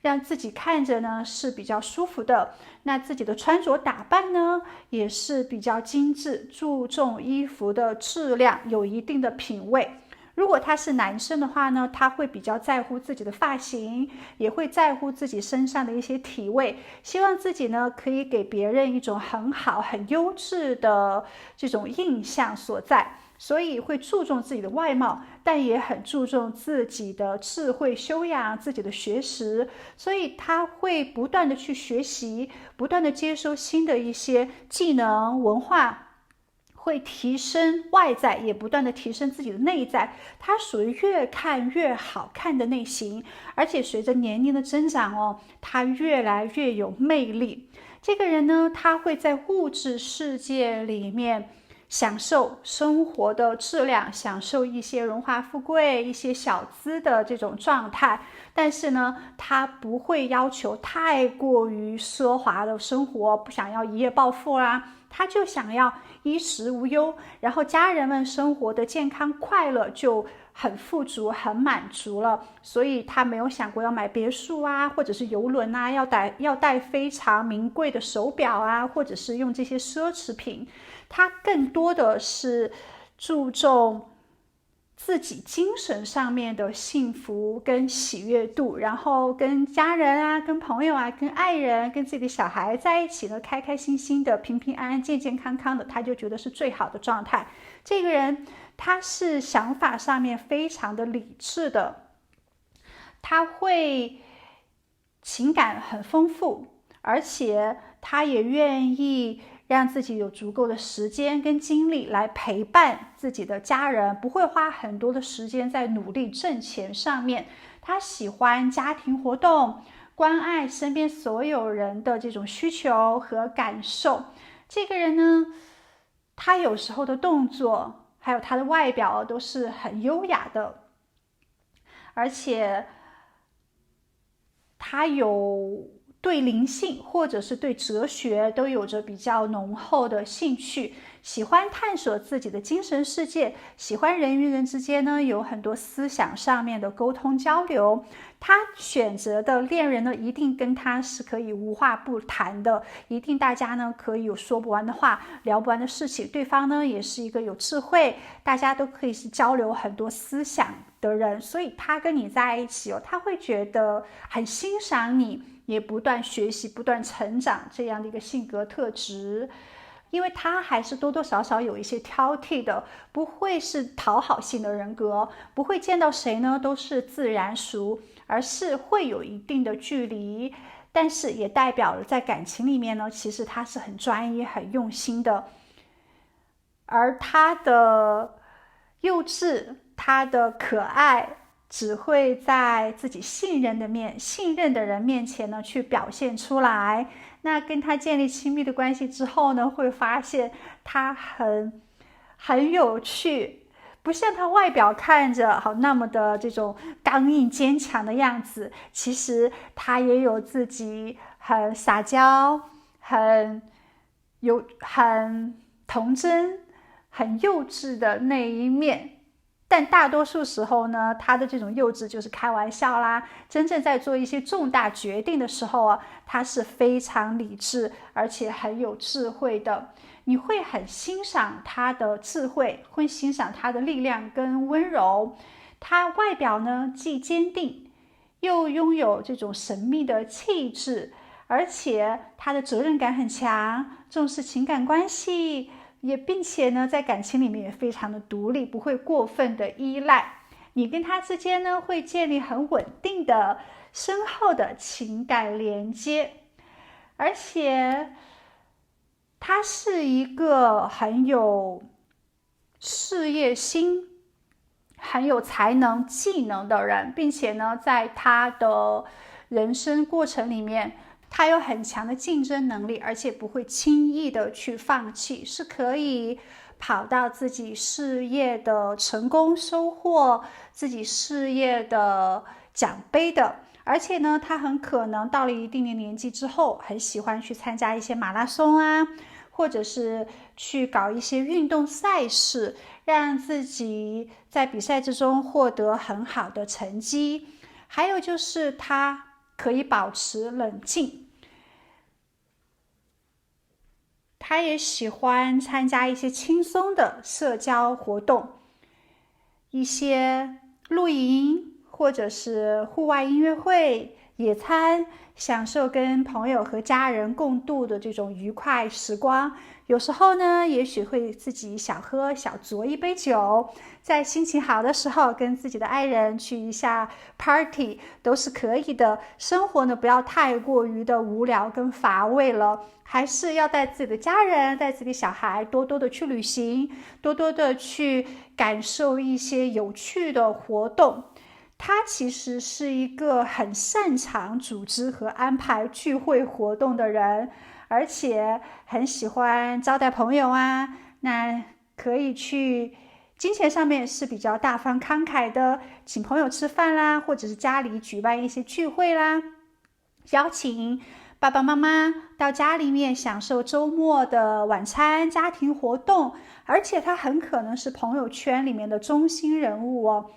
Speaker 1: 让自己看着呢是比较舒服的。那自己的穿着打扮呢也是比较精致，注重衣服的质量，有一定的品味。如果他是男生的话呢，他会比较在乎自己的发型，也会在乎自己身上的一些体味，希望自己呢可以给别人一种很好、很优质的这种印象所在。所以会注重自己的外貌，但也很注重自己的智慧修养、自己的学识，所以他会不断的去学习，不断的接收新的一些技能、文化，会提升外在，也不断的提升自己的内在。他属于越看越好看的类型，而且随着年龄的增长他越来越有魅力。这个人呢，他会在物质世界里面享受生活的质量，享受一些荣华富贵、一些小资的这种状态，但是呢，他不会要求太过于奢华的生活，不想要一夜暴富啦，他就想要衣食无忧，然后家人们生活的健康快乐就很富足很满足了，所以他没有想过要买别墅啊，或者是游轮啊，要带非常名贵的手表啊，或者是用这些奢侈品。他更多的是注重自己精神上面的幸福跟喜悦度，然后跟家人啊、跟朋友啊、跟爱人、跟自己的小孩在一起呢，开开心心的、平平安安、健健康康的，他就觉得是最好的状态。这个人他是想法上面非常的理智的，他会情感很丰富，而且他也愿意让自己有足够的时间跟精力来陪伴自己的家人，不会花很多的时间在努力挣钱上面。他喜欢家庭活动，关爱身边所有人的这种需求和感受。这个人呢，他有时候的动作还有他的外表都是很优雅的，而且他有对灵性或者是对哲学都有着比较浓厚的兴趣，喜欢探索自己的精神世界，喜欢人与人之间呢有很多思想上面的沟通交流。他选择的恋人呢，一定跟他是可以无话不谈的，一定大家呢可以有说不完的话，聊不完的事情。对方呢也是一个有智慧，大家都可以是交流很多思想的人，所以他跟你在一起他会觉得很欣赏你，也不断学习、不断成长这样的一个性格特质。因为他还是多多少少有一些挑剔的，不会是讨好性的人格，不会见到谁呢都是自然熟，而是会有一定的距离，但是也代表了在感情里面呢，其实他是很专一、很用心的。而他的幼稚，他的可爱，只会在自己信任的人面前呢去表现出来。那跟他建立亲密的关系之后呢，会发现他很有趣，不像他外表看着那么的这种刚硬坚强的样子，其实他也有自己很撒娇、很童真、很幼稚的那一面。但大多数时候呢，他的这种幼稚就是开玩笑啦，真正在做一些重大决定的时候他是非常理智而且很有智慧的。你会很欣赏他的智慧，会欣赏他的力量跟温柔。他外表呢既坚定又拥有这种神秘的气质，而且他的责任感很强，重视情感关系，并且呢在感情里面也非常的独立，不会过分的依赖。你跟他之间呢会建立很稳定的深厚的情感连接，而且他是一个很有事业心、很有才能、技能的人，并且呢在他的人生过程里面，他有很强的竞争能力，而且不会轻易的去放弃，是可以跑到自己事业的成功收获、自己事业的奖杯的。而且呢，他很可能到了一定的年纪之后，很喜欢去参加一些马拉松啊，或者是去搞一些运动赛事，让自己在比赛之中获得很好的成绩。还有就是他可以保持冷静，他也喜欢参加一些轻松的社交活动，一些露营或者是户外音乐会、野餐，享受跟朋友和家人共度的这种愉快时光。有时候呢，也许会自己小喝小酌一杯酒，在心情好的时候跟自己的爱人去一下 party 都是可以的。生活呢，不要太过于的无聊跟乏味了，还是要带自己的家人、带自己的小孩多多的去旅行，多多的去感受一些有趣的活动。他其实是一个很擅长组织和安排聚会活动的人，而且很喜欢招待朋友啊，那可以去金钱上面是比较大方慷慨的，请朋友吃饭啦，或者是家里举办一些聚会啦，邀请爸爸妈妈到家里面享受周末的晚餐、家庭活动，而且他很可能是朋友圈里面的中心人物哦，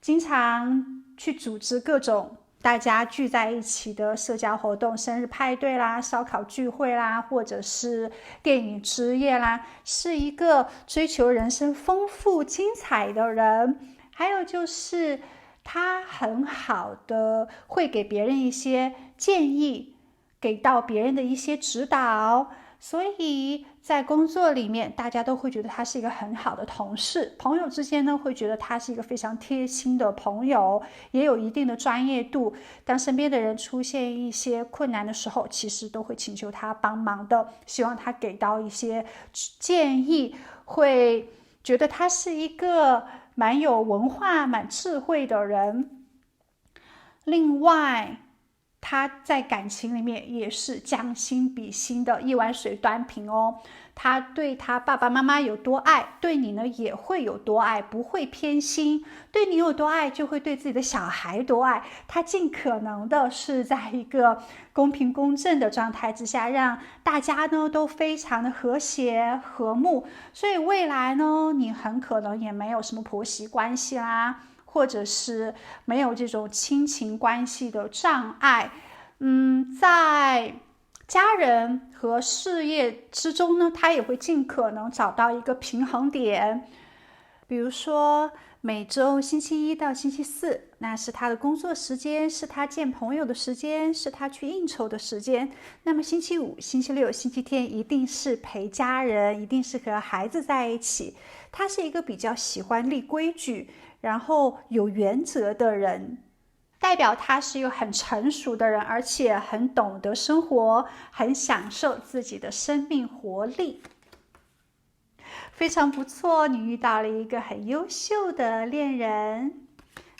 Speaker 1: 经常去组织各种大家聚在一起的社交活动，生日派对啦、烧烤聚会啦，或者是电影之夜啦，是一个追求人生丰富精彩的人。还有就是他很好的会给别人一些建议，给到别人的一些指导，所以在工作里面大家都会觉得他是一个很好的同事，朋友之间呢会觉得他是一个非常贴心的朋友，也有一定的专业度，当身边的人出现一些困难的时候，其实都会请求他帮忙的，希望他给到一些建议，会觉得他是一个蛮有文化、蛮智慧的人。另外他在感情里面也是将心比心的，一碗水端平哦。他对他爸爸妈妈有多爱，对你呢也会有多爱，不会偏心。对你有多爱，就会对自己的小孩多爱。他尽可能的是在一个公平公正的状态之下，让大家呢都非常的和谐和睦。所以未来呢，你很可能也没有什么婆媳关系啦，或者是没有这种亲情关系的障碍。在家人和事业之中呢，他也会尽可能找到一个平衡点。比如说每周星期一到星期四，那是他的工作时间，是他见朋友的时间，是他去应酬的时间。那么星期五、星期六、星期天一定是陪家人，一定是和孩子在一起。他是一个比较喜欢立规矩，然后有原则的人，代表他是一个很成熟的人，而且很懂得生活，很享受自己的生命活力。非常不错，你遇到了一个很优秀的恋人。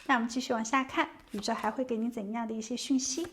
Speaker 1: 那我们继续往下看，宇宙还会给你怎样的一些讯息？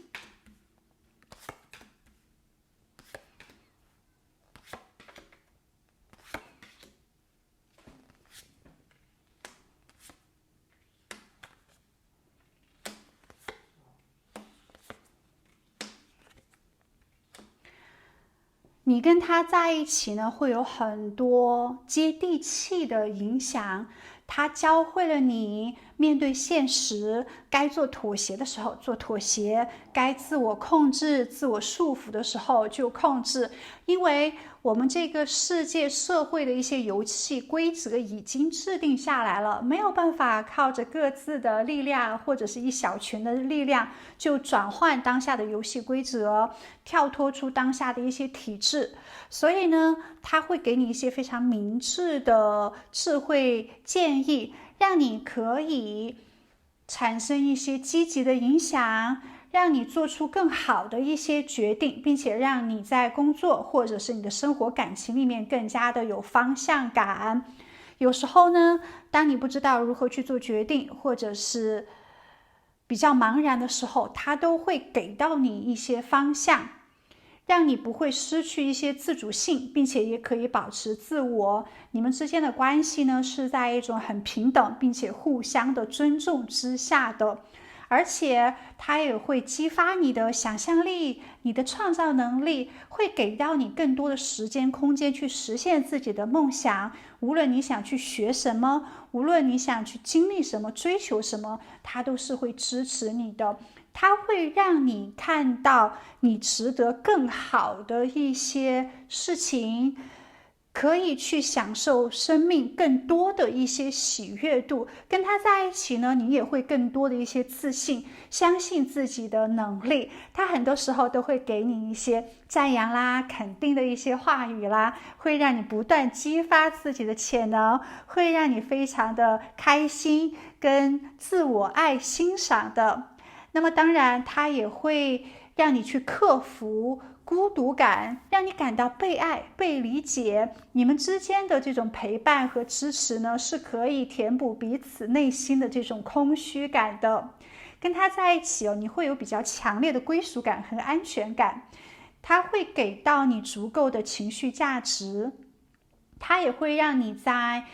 Speaker 1: 你跟他在一起呢，会有很多接地气的影响。他教会了你面对现实，该做妥协的时候做妥协，该自我控制、自我束缚的时候就控制。因为我们这个世界社会的一些游戏规则已经制定下来了，没有办法靠着各自的力量或者是一小群的力量就转换当下的游戏规则，跳脱出当下的一些体制。所以呢，他会给你一些非常明智的智慧建议，让你可以产生一些积极的影响，让你做出更好的一些决定，并且让你在工作或者是你的生活感情里面更加的有方向感。有时候呢，当你不知道如何去做决定，或者是比较茫然的时候，他都会给到你一些方向，让你不会失去一些自主性，并且也可以保持自我。你们之间的关系呢，是在一种很平等并且互相的尊重之下的。而且它也会激发你的想象力，你的创造能力，会给到你更多的时间空间去实现自己的梦想。无论你想去学什么，无论你想去经历什么，追求什么，它都是会支持你的。它会让你看到你值得更好的一些事情，可以去享受生命更多的一些喜悦度。跟他在一起呢，你也会更多的一些自信，相信自己的能力。他很多时候都会给你一些赞扬啦、肯定的一些话语啦，会让你不断激发自己的潜能，会让你非常的开心跟自我爱欣赏的。那么当然他也会让你去克服孤独感，让你感到被爱、被理解。你们之间的这种陪伴和支持呢，是可以填补彼此内心的这种空虚感的。跟他在一起你会有比较强烈的归属感和安全感。他会给到你足够的情绪价值，他也会让你在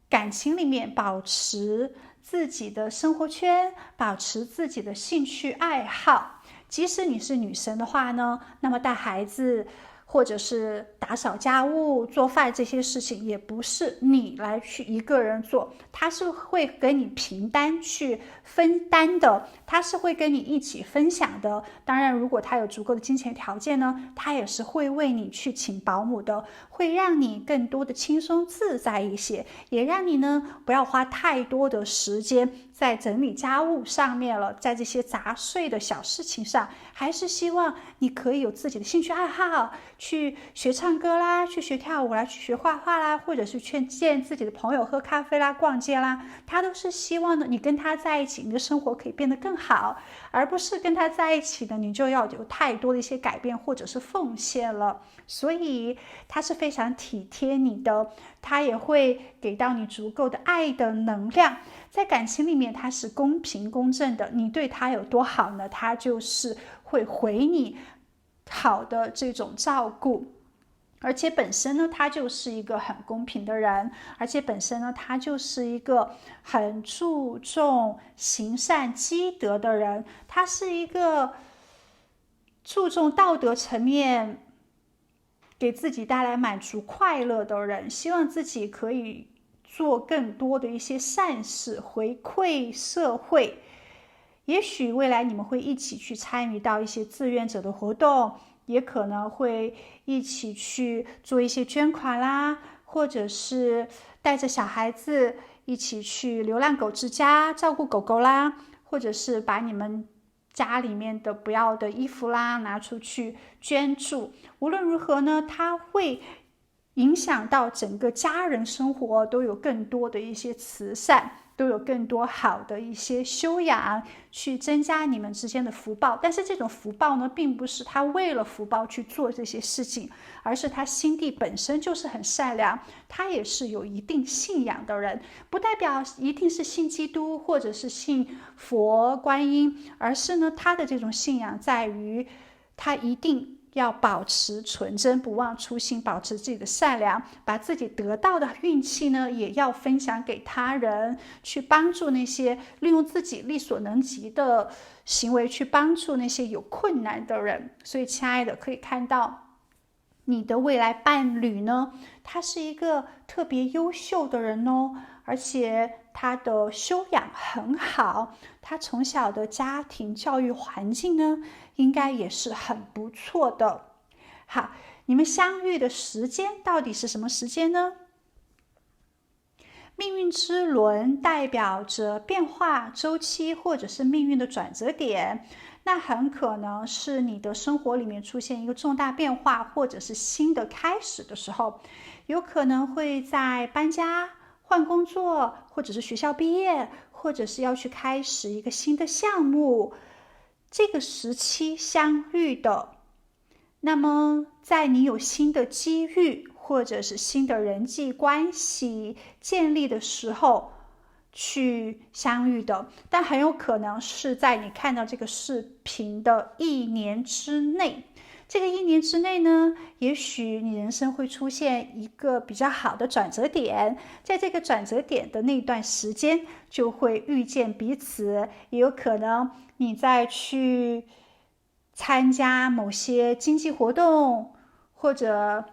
Speaker 1: 感情里面保持自己的生活圈，保持自己的兴趣爱好。即使你是女生的话呢，那么带孩子或者是打扫家务、做饭这些事情也不是你来去一个人做，他是会跟你平担去分担的，他是会跟你一起分享的。当然如果他有足够的金钱条件呢，他也是会为你去请保姆的，会让你更多的轻松自在一些，也让你呢不要花太多的时间在整理家务上面了，在这些杂碎的小事情上，还是希望你可以有自己的兴趣爱好，去学唱歌啦，去学跳舞啦，去学画画啦，或者是去见自己的朋友喝咖啡啦、逛街啦，他都是希望呢你跟他在一起，你的生活可以变得更好，而不是跟他在一起呢你就要有太多的一些改变或者是奉献了。所以他是非常体贴你的，他也会给到你足够的爱的能量。在感情里面他是公平公正的，你对他有多好呢，他就是会回你好的这种照顾。而且本身呢他就是一个很公平的人，而且本身呢他就是一个很注重行善积德的人，他是一个注重道德层面给自己带来满足快乐的人，希望自己可以做更多的一些善事回馈社会。也许未来你们会一起去参与到一些志愿者的活动，也可能会一起去做一些捐款啦，或者是带着小孩子一起去流浪狗之家照顾狗狗啦，或者是把你们家里面的不要的衣服啦拿出去捐助。无论如何呢，它会影响到整个家人生活，都有更多的一些慈善，都有更多好的一些修养，去增加你们之间的福报。但是这种福报呢，并不是他为了福报去做这些事情，而是他心地本身就是很善良，他也是有一定信仰的人，不代表一定是信基督或者是信佛观音，而是呢他的这种信仰在于他一定要保持纯真，不忘初心，保持自己的善良，把自己得到的运气呢也要分享给他人，去帮助那些利用自己力所能及的行为去帮助那些有困难的人。所以亲爱的，可以看到你的未来伴侣呢，他是一个特别优秀的人哦，而且他的修养很好，他从小的家庭教育环境呢应该也是很不错的。好，你们相遇的时间到底是什么时间呢？命运之轮代表着变化周期或者是命运的转折点，那很可能是你的生活里面出现一个重大变化或者是新的开始的时候，有可能会在搬家、换工作，或者是学校毕业，或者是要去开始一个新的项目，这个时期相遇的。那么在你有新的机遇或者是新的人际关系建立的时候去相遇的，但很有可能是在你看到这个视频的1年之内。这个1年之内呢，也许你人生会出现一个比较好的转折点，在这个转折点的那段时间就会遇见彼此，也有可能你再去参加某些经济活动，或者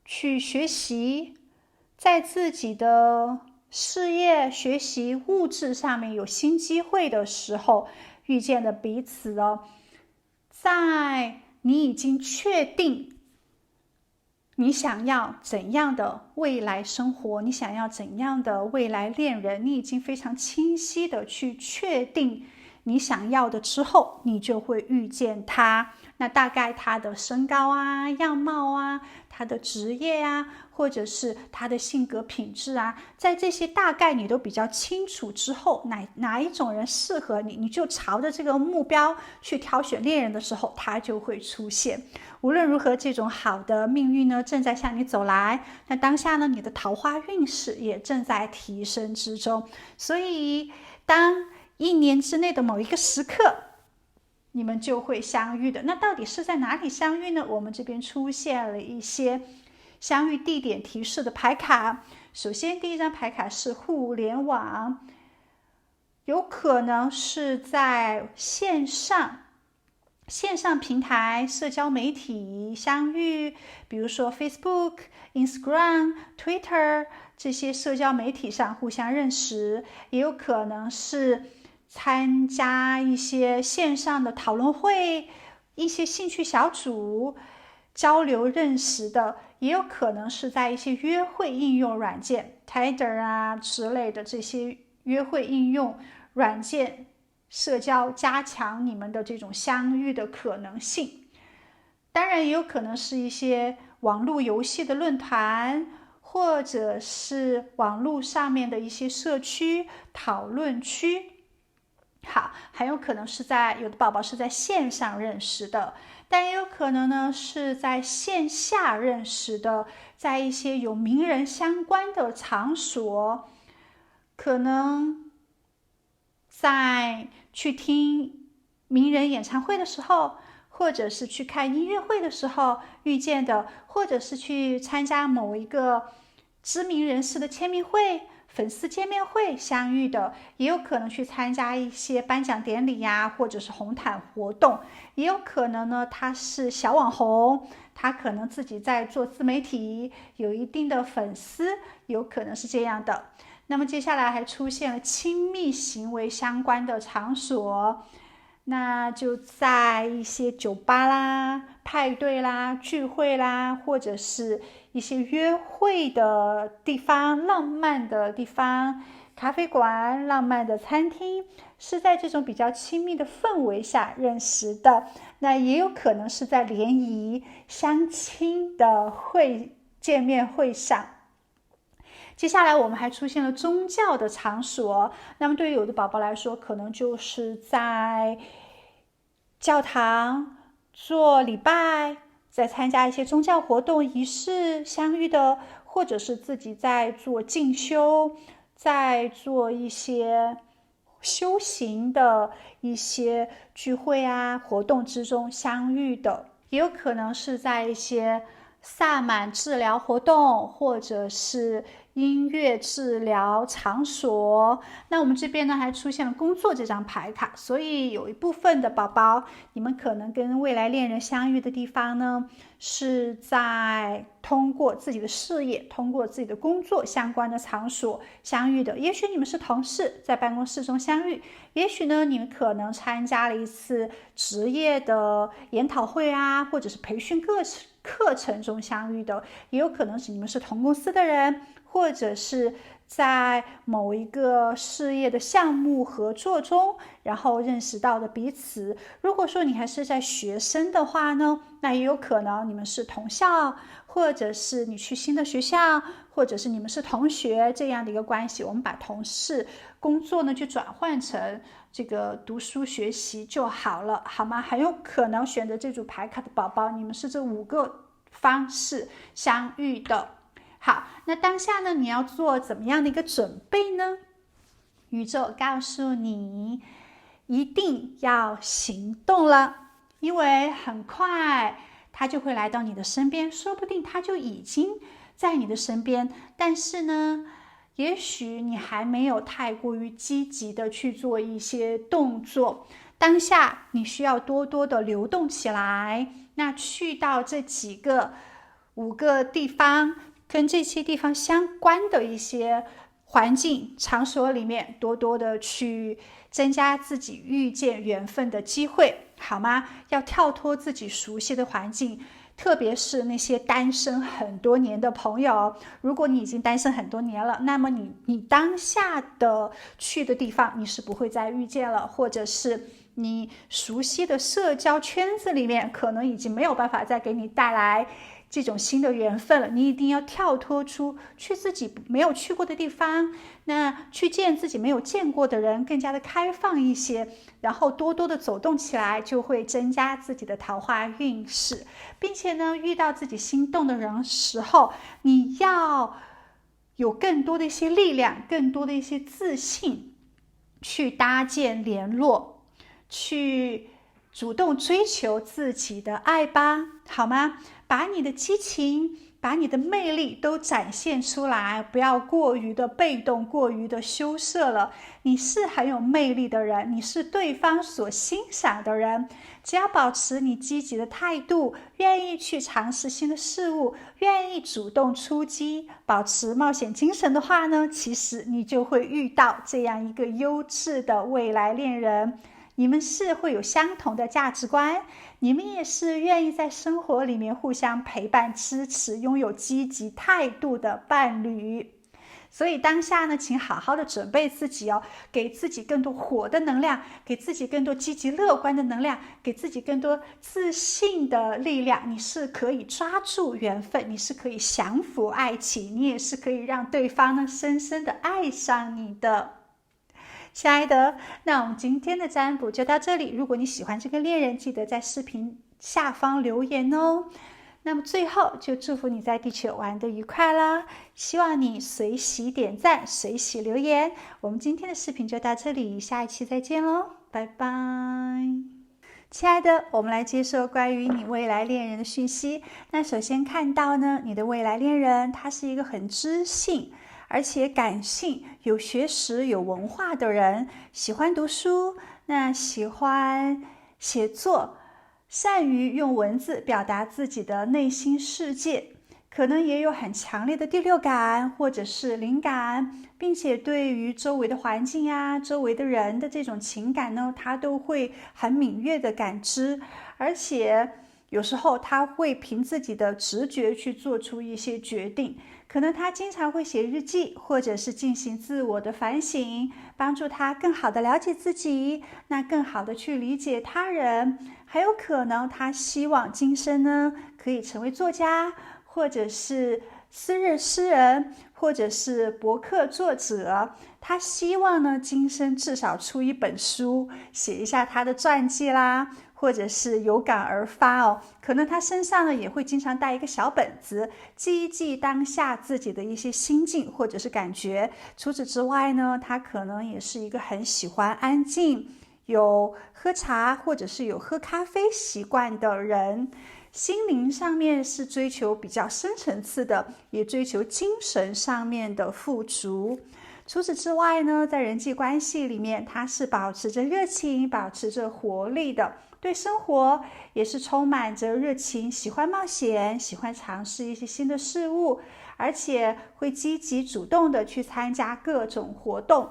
Speaker 1: 去学习，在自己的事业、学习、物质上面有新机会的时候遇见的彼此哦。在你已经确定你想要怎样的未来生活，你想要怎样的未来恋人，你已经非常清晰的去确定你想要的之后，你就会遇见他。那大概他的身高啊、样貌啊、他的职业啊，或者是他的性格品质啊，在这些大概你都比较清楚之后，哪一种人适合你，你就朝着这个目标去挑选恋人的时候，他就会出现。无论如何，这种好的命运呢，正在向你走来。那当下呢，你的桃花运势也正在提升之中。所以，当1年之内的某一个时刻，你们就会相遇的。那到底是在哪里相遇呢？我们这边出现了一些相遇地点提示的牌卡。首先，第一张牌卡是互联网，有可能是在线上平台、社交媒体相遇，比如说 Facebook、Instagram、Twitter 这些社交媒体上互相认识，也有可能是参加一些线上的讨论会、一些兴趣小组交流认识的，也有可能是在一些约会应用软件 Tinder 啊之类的这些约会应用软件社交，加强你们的这种相遇的可能性。当然也有可能是一些网络游戏的论坛，或者是网络上面的一些社区讨论区。好，很有可能是有的宝宝是在线上认识的，但也有可能呢是在线下认识的，在一些有名人相关的场所，可能在去听名人演唱会的时候，或者是去看音乐会的时候遇见的，或者是去参加某一个知名人士的签名会、粉丝见面会相遇的，也有可能去参加一些颁奖典礼呀，或者是红毯活动，也有可能呢他是小网红，他可能自己在做自媒体，有一定的粉丝，有可能是这样的。那么接下来还出现了亲密行为相关的场所，那就在一些酒吧啦、派对啦、聚会啦，或者是一些约会的地方、浪漫的地方、咖啡馆、浪漫的餐厅，是在这种比较亲密的氛围下认识的。那也有可能是在联谊、相亲的见面会上。接下来我们还出现了宗教的场所，那么对于有的宝宝来说，可能就是在教堂做礼拜，在参加一些宗教活动仪式相遇的，或者是自己在做进修，在做一些修行的一些聚会啊活动之中相遇的，也有可能是在一些萨满治疗活动，或者是音乐治疗场所。那我们这边呢还出现了工作这张牌卡，所以有一部分的宝宝，你们可能跟未来恋人相遇的地方呢，是在通过自己的事业、通过自己的工作相关的场所相遇的。也许你们是同事，在办公室中相遇，也许呢你们可能参加了一次职业的研讨会啊，或者是培训课程中相遇的，也有可能是你们是同公司的人，或者是在某一个事业的项目合作中，然后认识到的彼此。如果说你还是在学生的话呢，那也有可能你们是同校，或者是你去新的学校，或者是你们是同学这样的一个关系。我们把同事工作呢就转换成这个读书学习就好了，好吗？很有可能选择这组牌卡的宝宝，你们是这5个方式相遇的。好，那当下呢，你要做怎么样的一个准备呢？宇宙告诉你，一定要行动了，因为很快他就会来到你的身边，说不定他就已经在你的身边，但是呢，也许你还没有太过于积极的去做一些动作。当下你需要多多的流动起来，那去到这5个地方，跟这些地方相关的一些环境场所里面，多多的去增加自己遇见缘分的机会，好吗？要跳脱自己熟悉的环境，特别是那些单身很多年的朋友，如果你已经单身很多年了，那么你当下的去的地方你是不会再遇见了，或者是你熟悉的社交圈子里面可能已经没有办法再给你带来这种新的缘分了。你一定要跳脱出去自己没有去过的地方，那去见自己没有见过的人，更加的开放一些，然后多多的走动起来，就会增加自己的桃花运势。并且呢，遇到自己心动的人时候，你要有更多的一些力量，更多的一些自信，去搭建联络，去主动追求自己的爱吧，好吗？把你的激情，把你的魅力都展现出来，不要过于的被动，过于的羞涩了。你是很有魅力的人，你是对方所欣赏的人，只要保持你积极的态度，愿意去尝试新的事物，愿意主动出击，保持冒险精神的话呢，其实你就会遇到这样一个优质的未来恋人。你们是会有相同的价值观，你们也是愿意在生活里面互相陪伴支持，拥有积极态度的伴侣。所以当下呢，请好好的准备自己哦，给自己更多火的能量，给自己更多积极乐观的能量，给自己更多自信的力量。你是可以抓住缘分，你是可以降服爱情，你也是可以让对方呢深深的爱上你的。亲爱的，那我们今天的占卜就到这里。如果你喜欢这个恋人，记得在视频下方留言哦。那么最后就祝福你在地球玩得愉快啦！希望你随喜点赞，随喜留言。我们今天的视频就到这里，下一期再见喽，拜拜。亲爱的，我们来接受关于你未来恋人的讯息。那首先看到呢，你的未来恋人他是一个很知性而且感性、有学识、有文化的人，喜欢读书，那喜欢写作，善于用文字表达自己的内心世界，可能也有很强烈的第六感或者是灵感，并且对于周围的环境呀、周围的人的这种情感呢，他都会很敏锐的感知，而且有时候他会凭自己的直觉去做出一些决定。可能他经常会写日记，或者是进行自我的反省，帮助他更好的了解自己，那更好的去理解他人。还有可能他希望今生呢可以成为作家，或者是私人诗人，或者是博客作者。他希望呢今生至少出一本书，写一下他的传记啦，或者是有感而发哦。可能他身上呢也会经常带一个小本子，记一记当下自己的一些心境或者是感觉。除此之外呢，他可能也是一个很喜欢安静，有喝茶或者是有喝咖啡习惯的人。心灵上面是追求比较深层次的，也追求精神上面的富足。除此之外呢，在人际关系里面，他是保持着热情，保持着活力的，对生活也是充满着热情，喜欢冒险，喜欢尝试一些新的事物，而且会积极主动的去参加各种活动。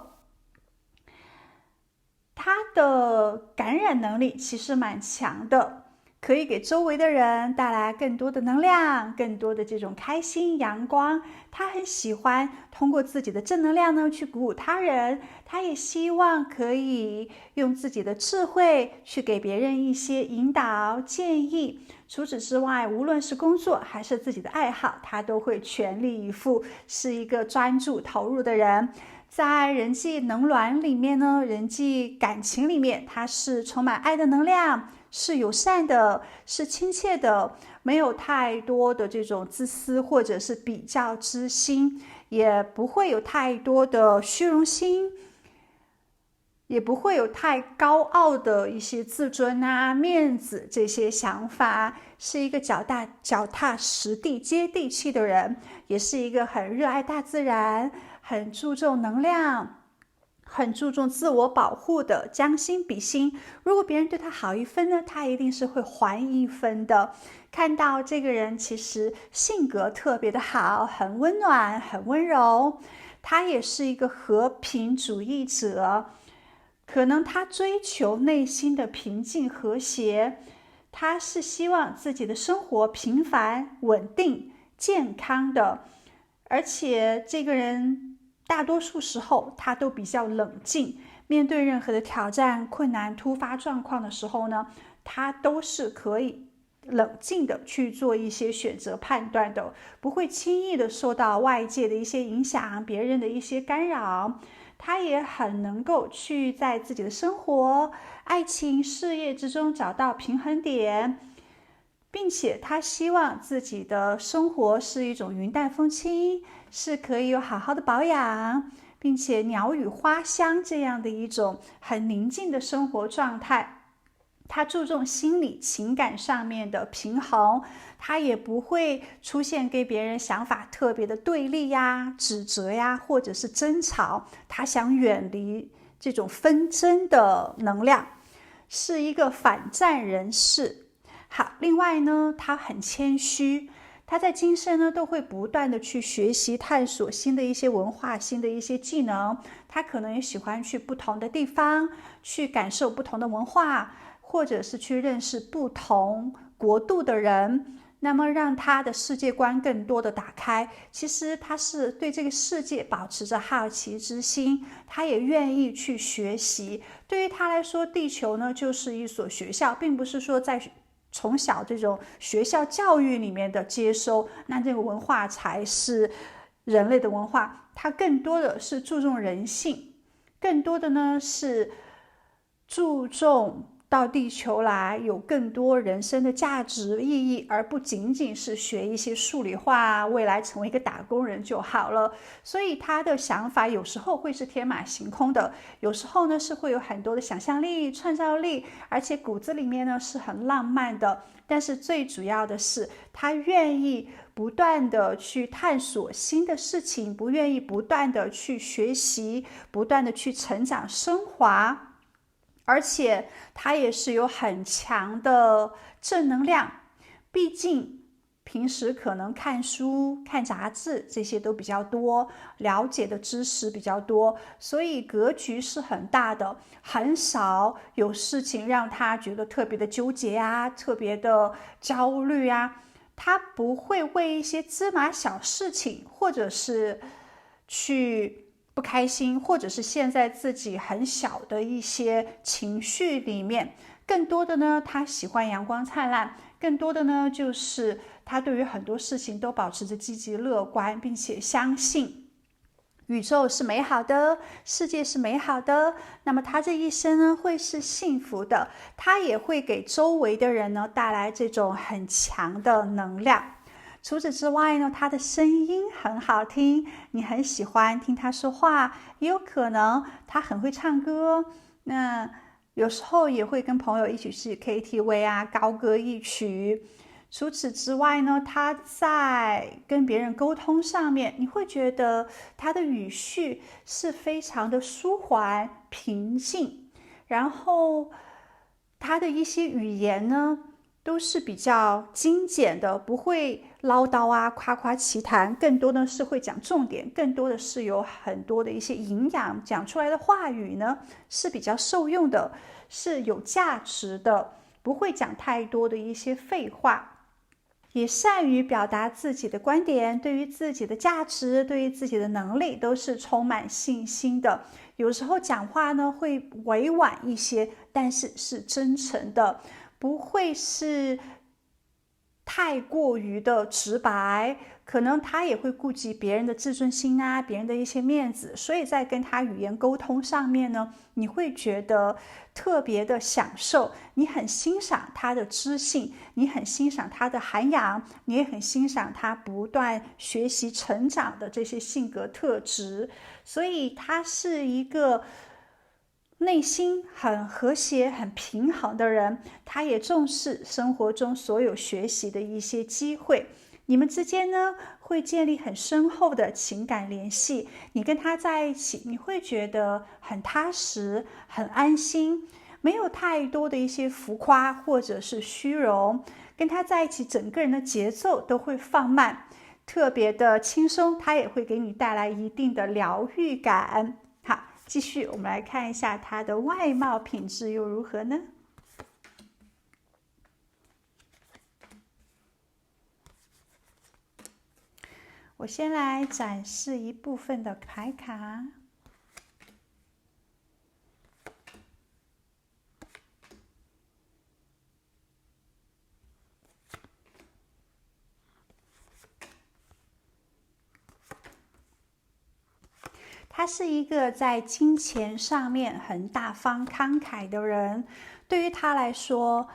Speaker 1: 他的感染能力其实蛮强的，可以给周围的人带来更多的能量，更多的这种开心阳光。他很喜欢通过自己的正能量呢去鼓舞他人，他也希望可以用自己的智慧去给别人一些引导建议。除此之外，无论是工作还是自己的爱好，他都会全力以赴，是一个专注投入的人。在人际冷暖里面呢，人际感情里面，他是充满爱的能量，是友善的，是亲切的，没有太多的这种自私或者是比较之心，也不会有太多的虚荣心，也不会有太高傲的一些自尊啊、面子这些想法，是一个脚踏实地、接地气的人，也是一个很热爱大自然、很注重能量、很注重自我保护的，将心比心。如果别人对他好一分呢，他一定是会还一分的。看到这个人其实性格特别的好，很温暖，很温柔。他也是一个和平主义者，可能他追求内心的平静和谐。他是希望自己的生活平凡、稳定、健康的，而且这个人大多数时候他都比较冷静，面对任何的挑战、困难、突发状况的时候呢，他都是可以冷静的去做一些选择判断的，不会轻易的受到外界的一些影响、别人的一些干扰。他也很能够去在自己的生活、爱情、事业之中找到平衡点，并且他希望自己的生活是一种云淡风轻，是可以有好好的保养，并且鸟语花香这样的一种很宁静的生活状态。他注重心理情感上面的平衡，他也不会出现跟别人想法特别的对立呀、指责呀，或者是争吵。他想远离这种纷争的能量，是一个反战人士。好，另外呢，他很谦虚，他在今生呢都会不断的去学习探索新的一些文化、新的一些技能。他可能也喜欢去不同的地方，去感受不同的文化，或者是去认识不同国度的人，那么让他的世界观更多的打开。其实他是对这个世界保持着好奇之心，他也愿意去学习。对于他来说，地球呢就是一所学校，并不是说在从小这种学校教育里面的接收，那这个文化才是人类的文化。它更多的是注重人性，更多的呢是注重到地球来有更多人生的价值意义，而不仅仅是学一些数理化，未来成为一个打工人就好了。所以他的想法有时候会是天马行空的，有时候呢是会有很多的想象力、创造力，而且骨子里面呢是很浪漫的。但是最主要的是，他愿意不断的去探索新的事情，不愿意不断的去学习，不断的去成长升华。而且他也是有很强的正能量，毕竟平时可能看书、看杂志这些都比较多，了解的知识比较多，所以格局是很大的，很少有事情让他觉得特别的纠结啊，特别的焦虑啊。他不会为一些芝麻小事情，或者是去不开心，或者是陷在自己很小的一些情绪里面，更多的呢，他喜欢阳光灿烂，更多的呢，就是他对于很多事情都保持着积极乐观，并且相信宇宙是美好的，世界是美好的，那么他这一生呢会是幸福的，他也会给周围的人呢带来这种很强的能量。除此之外呢，他的声音很好听，你很喜欢听他说话，也有可能他很会唱歌，那有时候也会跟朋友一起去 KTV 啊，高歌一曲。除此之外呢，他在跟别人沟通上面，你会觉得他的语序是非常的舒缓、平静，然后他的一些语言呢，都是比较精简的，不会唠叨啊、夸夸其谈，更多的是会讲重点，更多的是有很多的一些营养，讲出来的话语呢是比较受用的，是有价值的，不会讲太多的一些废话，也善于表达自己的观点，对于自己的价值，对于自己的能力都是充满信心的。有时候讲话呢会委婉一些，但是是真诚的，不会是太过于的直白，可能他也会顾及别人的自尊心啊，别人的一些面子，所以在跟他语言沟通上面呢，你会觉得特别的享受，你很欣赏他的知性，你很欣赏他的涵养，你也很欣赏他不断学习成长的这些性格特质，所以他是一个内心很和谐、很平衡的人，他也重视生活中所有学习的一些机会。你们之间呢，会建立很深厚的情感联系。你跟他在一起，你会觉得很踏实、很安心，没有太多的一些浮夸或者是虚荣。跟他在一起，整个人的节奏都会放慢，特别的轻松，他也会给你带来一定的疗愈感。好，继续，我们来看一下他的外貌品质又如何呢？我先来展示一部分的牌卡。他是一个在金钱上面很大方慷慨的人，对于他来说，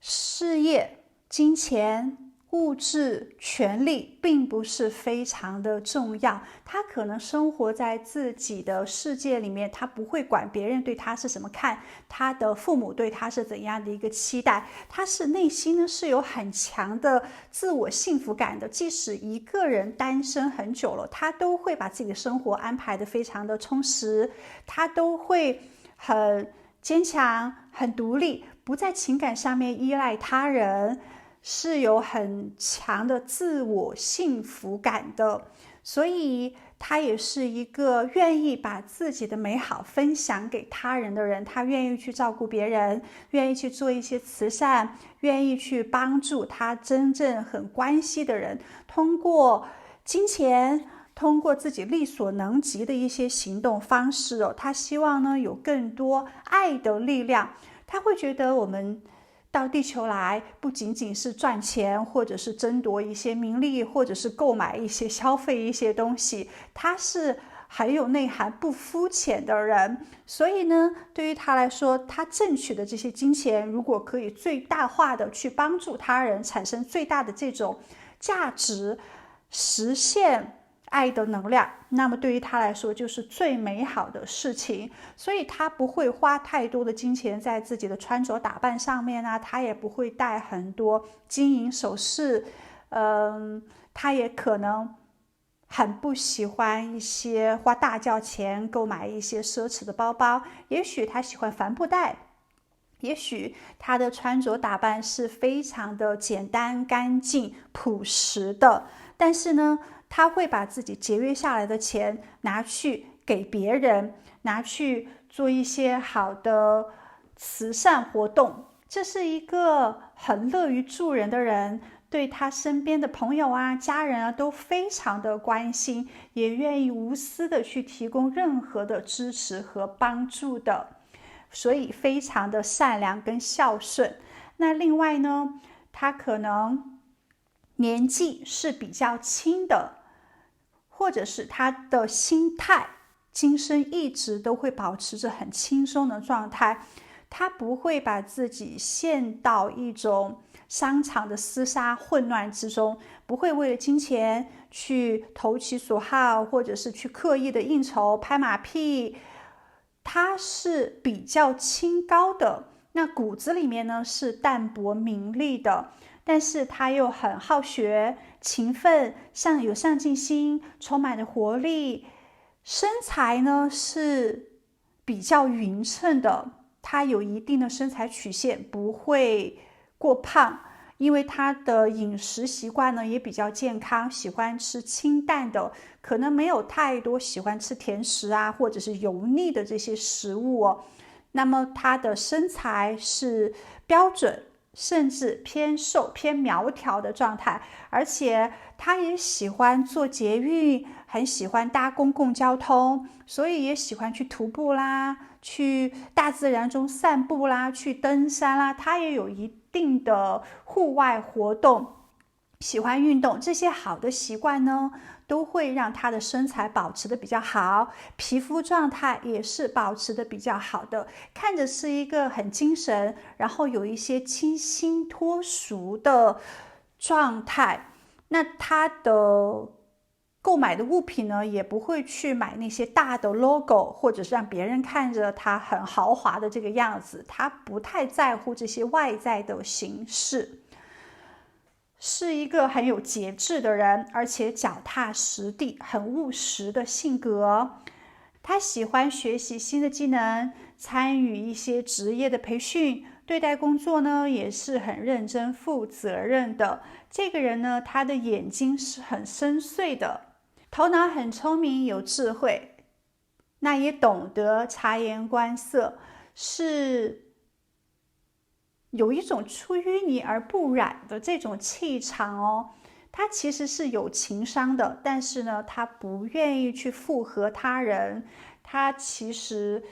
Speaker 1: 事业、金钱、物质、权力并不是非常的重要。他可能生活在自己的世界里面，他不会管别人对他是怎么看，他的父母对他是怎样的一个期待。他是内心呢是有很强的自我幸福感的，即使一个人单身很久了，他都会把自己的生活安排得非常的充实，他都会很坚强、很独立，不在情感上面依赖他人，是有很强的自我幸福感的。所以他也是一个愿意把自己的美好分享给他人的人，他愿意去照顾别人，愿意去做一些慈善，愿意去帮助他真正很关心的人，通过金钱，通过自己力所能及的一些行动方式他希望呢有更多爱的力量。他会觉得我们到地球来不仅仅是赚钱，或者是争夺一些名利，或者是购买一些消费一些东西，他是很有内涵不肤浅的人。所以呢，对于他来说，他挣取的这些金钱如果可以最大化的去帮助他人，产生最大的这种价值，实现爱的能量，那么对于他来说就是最美好的事情。所以他不会花太多的金钱在自己的穿着打扮上面啊，他也不会戴很多金银首饰，他也可能很不喜欢一些花大价钱购买一些奢侈的包包，也许他喜欢帆布袋，也许他的穿着打扮是非常的简单、干净、朴实的，但是呢，他会把自己节约下来的钱拿去给别人，拿去做一些好的慈善活动。这是一个很乐于助人的人，对他身边的朋友啊、家人啊都非常的关心，也愿意无私的去提供任何的支持和帮助的，所以非常的善良跟孝顺。那另外呢，他可能年纪是比较轻的，或者是他的心态今生一直都会保持着很轻松的状态，他不会把自己陷到一种商场的厮杀混乱之中，不会为了金钱去投其所好，或者是去刻意的应酬拍马屁。他是比较清高的，那骨子里面呢是淡泊名利的，但是他又很好学、勤奋、有上进心，充满了活力。身材呢是比较匀称的，他有一定的身材曲线，不会过胖，因为他的饮食习惯呢也比较健康，喜欢吃清淡的，可能没有太多喜欢吃甜食啊，或者是油腻的这些食物那么他的身材是标准，甚至偏瘦偏苗条的状态，而且他也喜欢做捷运，很喜欢搭公共交通，所以也喜欢去徒步啦，去大自然中散步啦，去登山啦，他也有一定的户外活动，喜欢运动。这些好的习惯呢，都会让他的身材保持的比较好，皮肤状态也是保持的比较好的，看着是一个很精神，然后有一些清新脱俗的状态。那他的购买的物品呢，也不会去买那些大的 logo， 或者是让别人看着他很豪华的这个样子，他不太在乎这些外在的形式，是一个很有节制的人，而且脚踏实地、很务实的性格。他喜欢学习新的技能，参与一些职业的培训，对待工作呢也是很认真负责任的。这个人呢，他的眼睛是很深邃的，头脑很聪明有智慧，那也懂得察言观色，是有一种出淤泥而不染的这种气场他其实是有情商的，但是呢，他不愿意去附和他人，他其实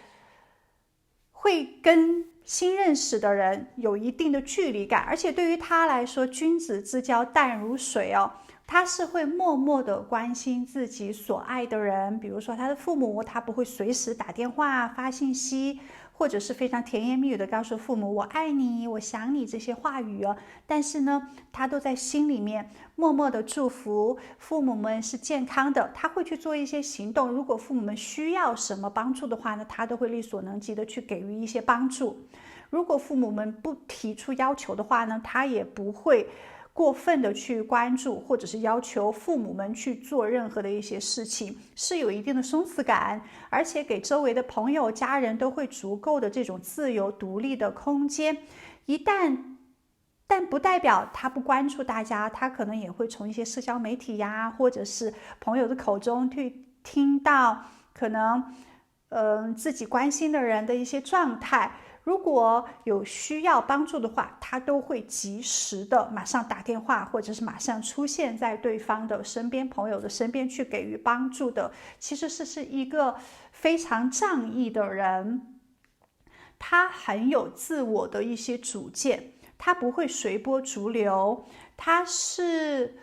Speaker 1: 会跟新认识的人有一定的距离感，而且对于他来说，君子之交淡如水哦。他是会默默的关心自己所爱的人，比如说他的父母，他不会随时打电话发信息，或者是非常甜言蜜语的告诉父母我爱你，我想你这些话语哦。但是呢，他都在心里面默默的祝福父母们是健康的，他会去做一些行动。如果父母们需要什么帮助的话呢，他都会力所能及的去给予一些帮助。如果父母们不提出要求的话呢，他也不会过分的去关注，或者是要求父母们去做任何的一些事情，是有一定的松弛感，而且给周围的朋友、家人都会足够的这种自由独立的空间。但不代表他不关注大家，他可能也会从一些社交媒体呀，或者是朋友的口中去听到可能自己关心的人的一些状态。如果有需要帮助的话，他都会及时的马上打电话，或者是马上出现在对方的身边、朋友的身边去给予帮助的。其实是一个非常仗义的人，他很有自我的一些主见，他不会随波逐流，他是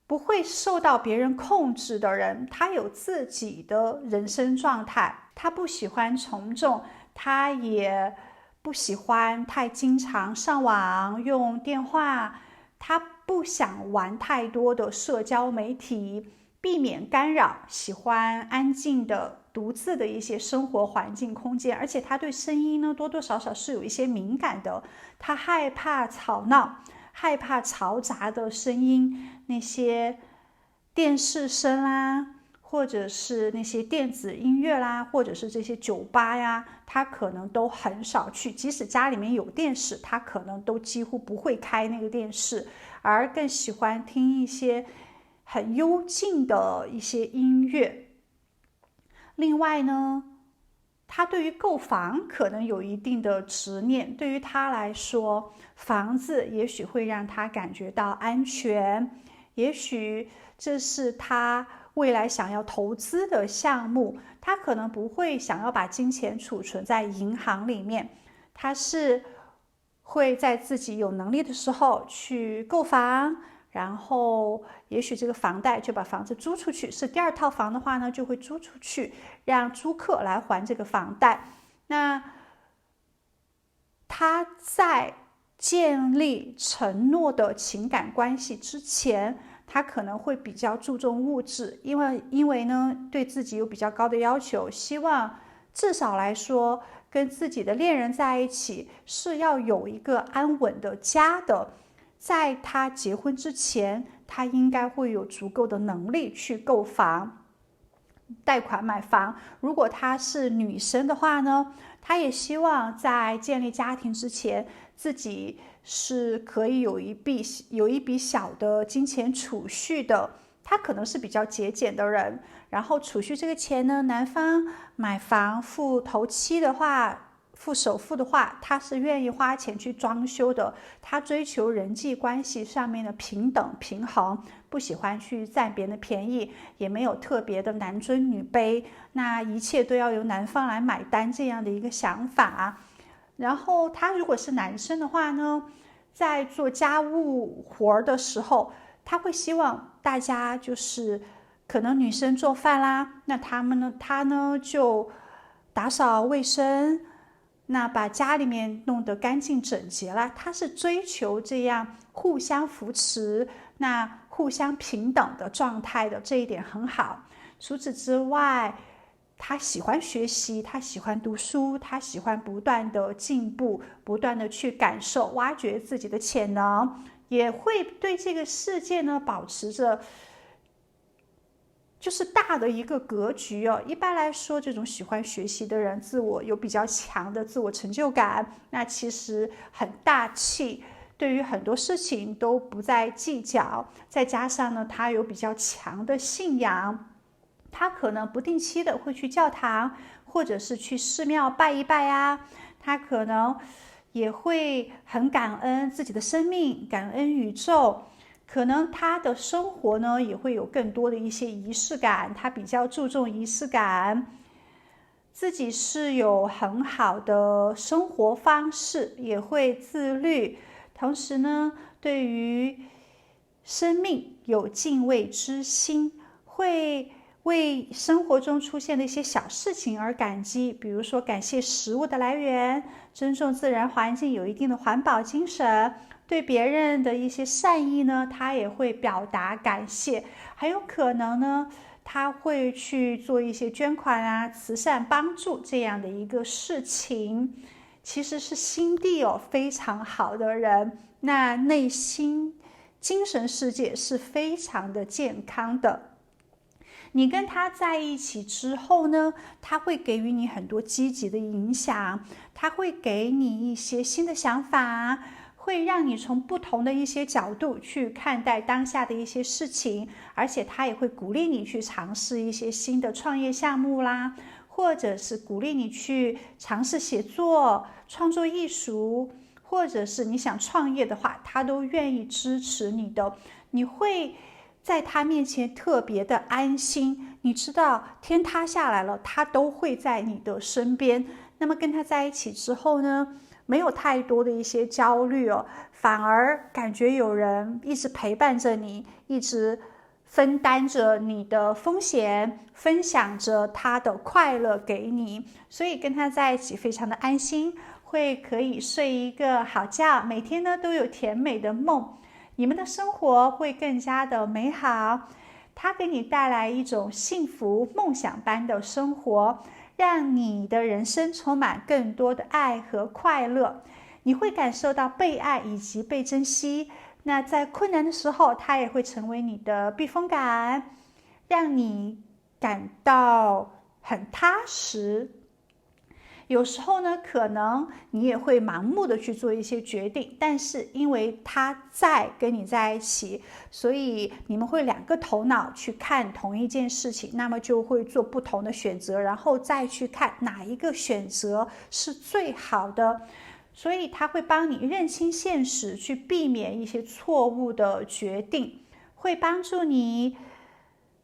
Speaker 1: 不会受到别人控制的人，他有自己的人生状态，他不喜欢从众，他也不喜欢太经常上网用电话，他不想玩太多的社交媒体，避免干扰，喜欢安静的独自的一些生活环境空间。而且他对声音呢多多少少是有一些敏感的，他害怕吵闹，害怕嘈杂的声音，那些电视声啦，或者是那些电子音乐啦，或者是这些酒吧呀，他可能都很少去。即使家里面有电视，他可能都几乎不会开那个电视，而更喜欢听一些很幽静的一些音乐。另外呢，他对于购房可能有一定的执念，对于他来说，房子也许会让他感觉到安全，也许这是他未来想要投资的项目，他可能不会想要把金钱储存在银行里面，他是会在自己有能力的时候去购房，然后也许这个房贷就把房子租出去，是第二套房的话呢，就会租出去，让租客来还这个房贷。那他在建立承诺的情感关系之前，他可能会比较注重物质，因为呢对自己有比较高的要求，希望至少来说跟自己的恋人在一起是要有一个安稳的家的。在他结婚之前，他应该会有足够的能力去购房、贷款买房。如果她是女生的话呢，她也希望在建立家庭之前，自己是可以有一笔小的金钱储蓄的。她可能是比较节俭的人，然后储蓄这个钱呢，男方买房付头期的话，付首付的话，他是愿意花钱去装修的。他追求人际关系上面的平等平衡，不喜欢去占别人的便宜，也没有特别的男尊女卑，那一切都要由男方来买单这样的一个想法。然后他如果是男生的话呢，在做家务活的时候，他会希望大家就是可能女生做饭啦，那他呢就打扫卫生，那把家里面弄得干净整洁了。他是追求这样互相扶持，那互相平等的状态的，这一点很好。除此之外，他喜欢学习，他喜欢读书，他喜欢不断的进步，不断的去感受，挖掘自己的潜能，也会对这个世界呢保持着就是大的一个格局哦。一般来说，这种喜欢学习的人，自我有比较强的自我成就感，那其实很大气，对于很多事情都不再计较。再加上呢，他有比较强的信仰，他可能不定期的会去教堂，或者是去寺庙拜一拜啊。他可能也会很感恩自己的生命，感恩宇宙。可能他的生活呢也会有更多的一些仪式感，他比较注重仪式感，自己是有很好的生活方式，也会自律，同时呢，对于生命有敬畏之心，会为生活中出现的一些小事情而感激，比如说感谢食物的来源，尊重自然环境，有一定的环保精神，对别人的一些善意呢，他也会表达感谢，还有可能呢，他会去做一些捐款啊、慈善帮助这样的一个事情，其实是心地非常好的人，那内心精神世界是非常的健康的。你跟他在一起之后呢，他会给予你很多积极的影响，他会给你一些新的想法，会让你从不同的一些角度去看待当下的一些事情，而且他也会鼓励你去尝试一些新的创业项目啦，或者是鼓励你去尝试写作、创作艺术，或者是你想创业的话，他都愿意支持你的。你会在他面前特别的安心，你知道天塌下来了，他都会在你的身边。那么跟他在一起之后呢，没有太多的一些焦虑反而感觉有人一直陪伴着你，一直分担着你的风险，分享着他的快乐给你，所以跟他在一起非常的安心，会可以睡一个好觉，每天呢都有甜美的梦，你们的生活会更加的美好，他给你带来一种幸福梦想般的生活，让你的人生充满更多的爱和快乐，你会感受到被爱以及被珍惜。那在困难的时候，它也会成为你的避风港，让你感到很踏实。有时候呢，可能你也会盲目的去做一些决定，但是因为他跟你在一起，所以你们会两个头脑去看同一件事情，那么就会做不同的选择，然后再去看哪一个选择是最好的。所以他会帮你认清现实，去避免一些错误的决定，会帮助你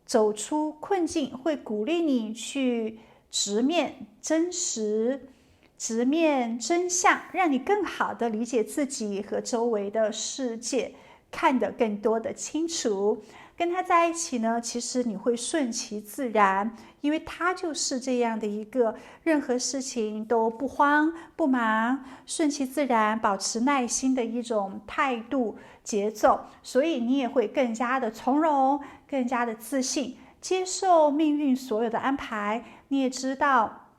Speaker 1: 走出困境，会鼓励你去直面真实，直面真相，让你更好的理解自己和周围的世界，看得更多的清楚。跟他在一起呢，其实你会顺其自然，因为他就是这样的一个，任何事情都不慌不忙，顺其自然，保持耐心的一种态度节奏，所以你也会更加的从容，更加的自信，接受命运所有的安排。你也知道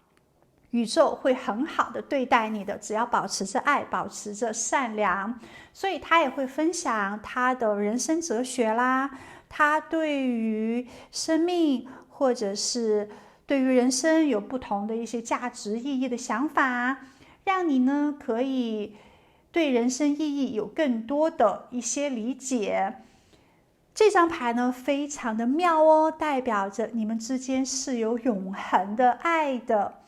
Speaker 1: 宇宙会很好的对待你的，只要保持着爱，保持着善良。所以他也会分享他的人生哲学啦，他对于生命或者是对于人生有不同的一些价值意义的想法，让你呢可以对人生意义有更多的一些理解。这张牌呢非常的妙代表着你们之间是有永恒的爱的，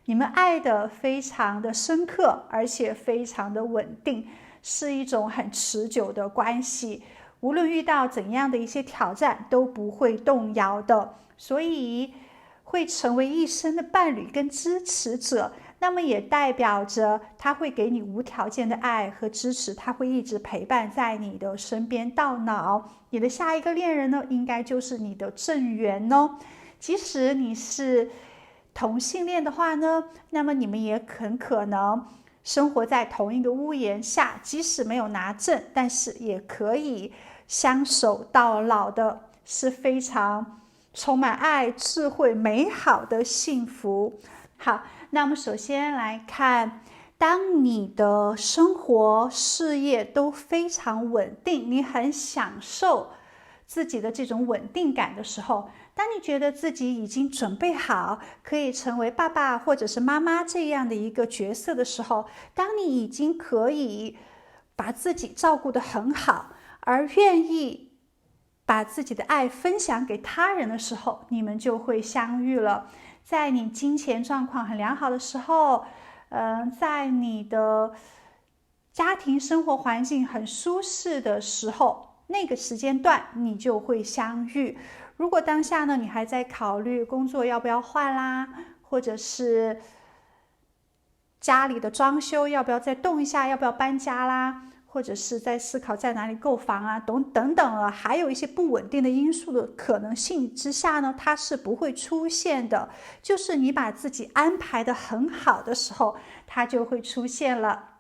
Speaker 1: 你们爱的非常的深刻，而且非常的稳定，是一种很持久的关系，无论遇到怎样的一些挑战都不会动摇的，所以会成为一生的伴侣跟支持者。那么也代表着他会给你无条件的爱和支持，他会一直陪伴在你的身边到老。你的下一个恋人呢，应该就是你的正缘即使你是同性恋的话呢，那么你们也很可能生活在同一个屋檐下，即使没有拿证，但是也可以相守到老的，是非常充满爱、智慧、美好的幸福。好，那我们首先来看，当你的生活事业都非常稳定，你很享受自己的这种稳定感的时候，当你觉得自己已经准备好可以成为爸爸或者是妈妈这样的一个角色的时候，当你已经可以把自己照顾得很好，而愿意把自己的爱分享给他人的时候，你们就会相遇了。在你金钱状况很良好的时候，在你的家庭生活环境很舒适的时候，那个时间段你就会相遇。如果当下呢，你还在考虑工作要不要换啦，或者是家里的装修要不要再动一下，要不要搬家啦，或者是在思考在哪里购房啊，等等啊，还有一些不稳定的因素的可能性之下呢，它是不会出现的。就是你把自己安排的很好的时候，它就会出现了。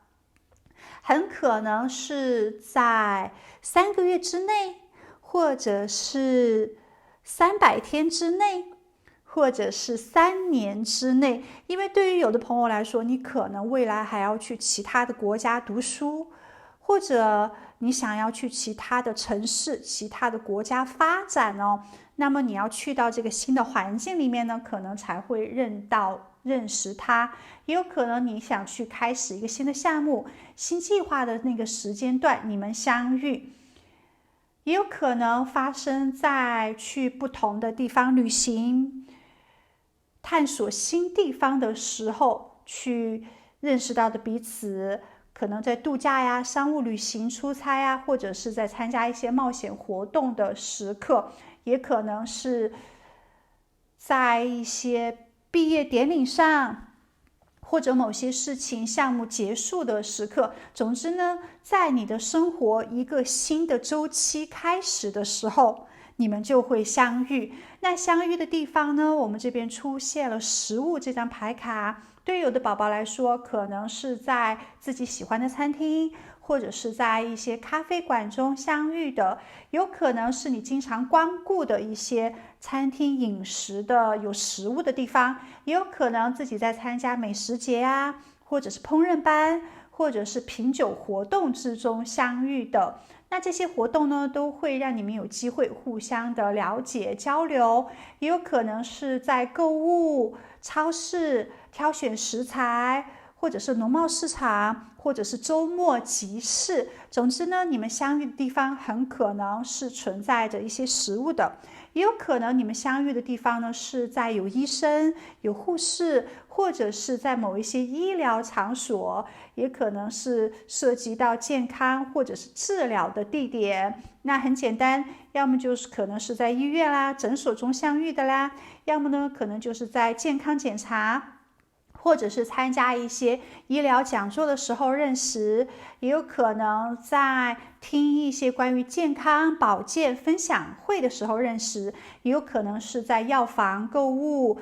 Speaker 1: 很可能是在3个月之内，或者是300天之内，或者是3年之内。因为对于有的朋友来说，你可能未来还要去其他的国家读书，或者你想要去其他的城市、其他的国家发展哦。那么你要去到这个新的环境里面呢，可能才会认识他。也有可能你想去开始一个新的项目、新计划的那个时间段，你们相遇。也有可能发生在去不同的地方旅行、探索新地方的时候去认识到的彼此。可能在度假呀、商务旅行、出差呀，或者是在参加一些冒险活动的时刻，也可能是在一些毕业典礼上，或者某些事情项目结束的时刻。总之呢，在你的生活一个新的周期开始的时候，你们就会相遇。那相遇的地方呢，我们这边出现了食物这张牌卡。对于有的宝宝来说，可能是在自己喜欢的餐厅，或者是在一些咖啡馆中相遇的，有可能是你经常光顾的一些餐厅饮食的有食物的地方，也有可能自己在参加美食节啊，或者是烹饪班，或者是品酒活动之中相遇的。那这些活动呢，都会让你们有机会互相的了解交流，也有可能是在购物、超市挑选食材，或者是农贸市场，或者是周末集市。总之呢，你们相遇的地方很可能是存在着一些食物的，也有可能你们相遇的地方呢，是在有医生、有护士，或者是在某一些医疗场所，也可能是涉及到健康或者是治疗的地点。那很简单，要么就是可能是在医院啦、诊所中相遇的啦，要么呢可能就是在健康检查，或者是参加一些医疗讲座的时候认识，也有可能在听一些关于健康保健分享会的时候认识，也有可能是在药房购物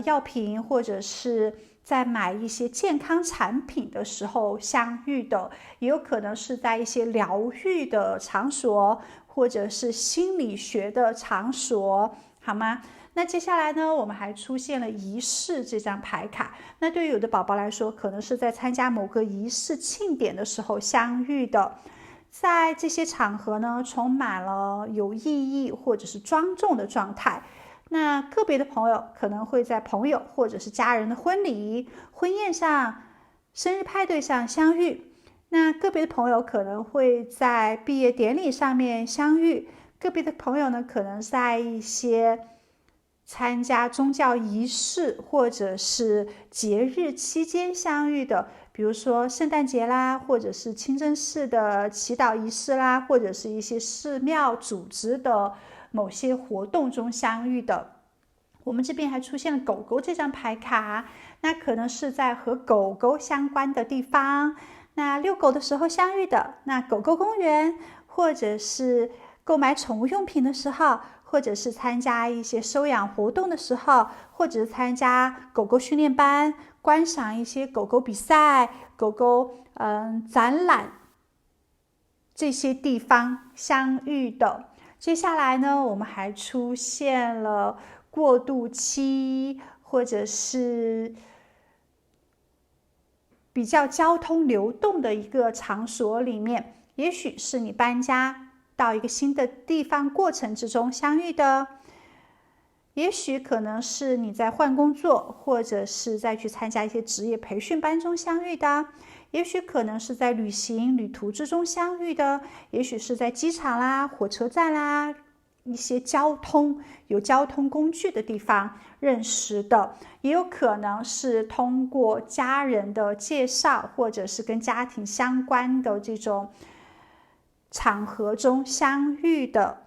Speaker 1: 药品，或者是在买一些健康产品的时候相遇的，也有可能是在一些疗愈的场所，或者是心理学的场所，好吗？那接下来呢，我们还出现了仪式这张牌卡。那对于有的宝宝来说，可能是在参加某个仪式庆典的时候相遇的。在这些场合呢，充满了有意义或者是庄重的状态。那个别的朋友可能会在朋友或者是家人的婚礼、婚宴上、生日派对上相遇。那个别的朋友可能会在毕业典礼上面相遇。个别的朋友呢，可能在一些参加宗教仪式或者是节日期间相遇的，比如说圣诞节啦，或者是清真寺的祈祷仪式啦，或者是一些寺庙组织的某些活动中相遇的。我们这边还出现了狗狗这张牌卡，那可能是在和狗狗相关的地方，那遛狗的时候相遇的，那狗狗公园，或者是购买宠物用品的时候，或者是参加一些收养活动的时候，或者是参加狗狗训练班，观赏一些狗狗比赛、狗狗展览，这些地方相遇的。接下来呢，我们还出现了过渡期，或者是比较交通流动的一个场所里面，也许是你搬家到一个新的地方过程之中相遇的，也许可能是你在换工作，或者是在去参加一些职业培训班中相遇的，也许可能是在旅途之中相遇的，也许是在机场啦、火车站啦，一些有交通工具的地方认识的，也有可能是通过家人的介绍，或者是跟家庭相关的这种场合中相遇的，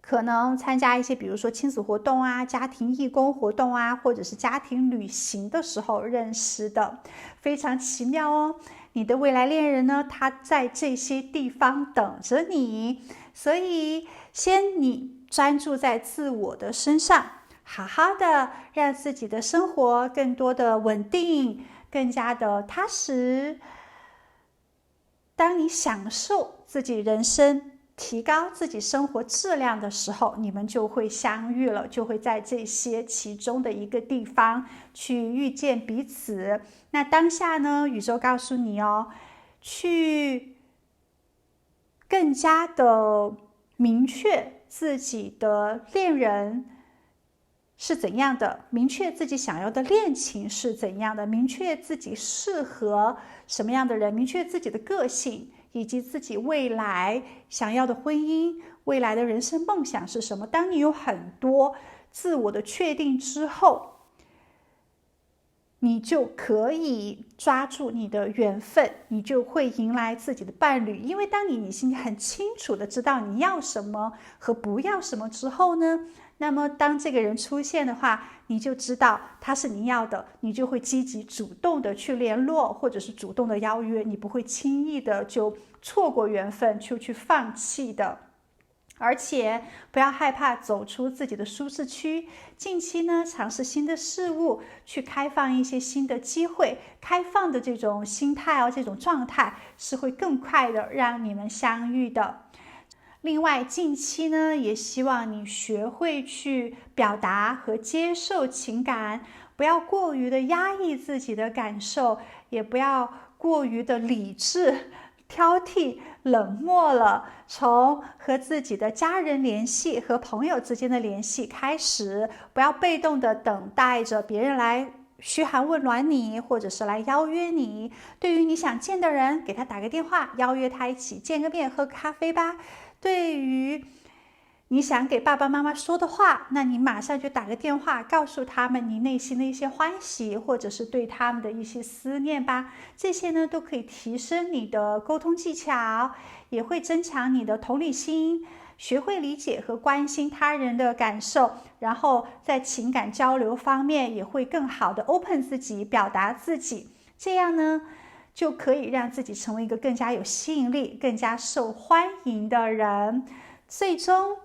Speaker 1: 可能参加一些比如说亲子活动啊、家庭义工活动啊，或者是家庭旅行的时候认识的，非常奇妙哦。你的未来恋人呢，他在这些地方等着你，所以先你专注在自我的身上，好好的让自己的生活更多的稳定，更加的踏实。当你享受自己人生，提高自己生活质量的时候，你们就会相遇了，就会在这些其中的一个地方去遇见彼此。那当下呢，宇宙告诉你哦，去更加的明确自己的恋人是怎样的，明确自己想要的恋情是怎样的，明确自己适合什么样的人，明确自己的个性，以及自己未来想要的婚姻，未来的人生梦想是什么。当你有很多自我的确定之后，你就可以抓住你的缘分，你就会迎来自己的伴侣。因为当你已经很清楚的知道你要什么和不要什么之后呢，那么当这个人出现的话，你就知道他是你要的，你就会积极主动的去联络，或者是主动的邀约，你不会轻易的就错过缘分就去放弃的。而且不要害怕走出自己的舒适区，近期呢，尝试新的事物，去开放一些新的机会，开放的这种心态这种状态是会更快的让你们相遇的。另外，近期呢，也希望你学会去表达和接受情感，不要过于的压抑自己的感受，也不要过于的理智、挑剔、冷漠了。从和自己的家人联系、和朋友之间的联系开始，不要被动的等待着别人来嘘寒问暖你，或者是来邀约你。对于你想见的人，给他打个电话，邀约他一起见个面，喝咖啡吧。对于你想给爸爸妈妈说的话，那你马上就打个电话，告诉他们你内心的一些欢喜，或者是对他们的一些思念吧。这些呢，都可以提升你的沟通技巧，也会增强你的同理心，学会理解和关心他人的感受，然后在情感交流方面也会更好的 open 自己，表达自己。这样呢，就可以让自己成为一个更加有吸引力、更加受欢迎的人。最终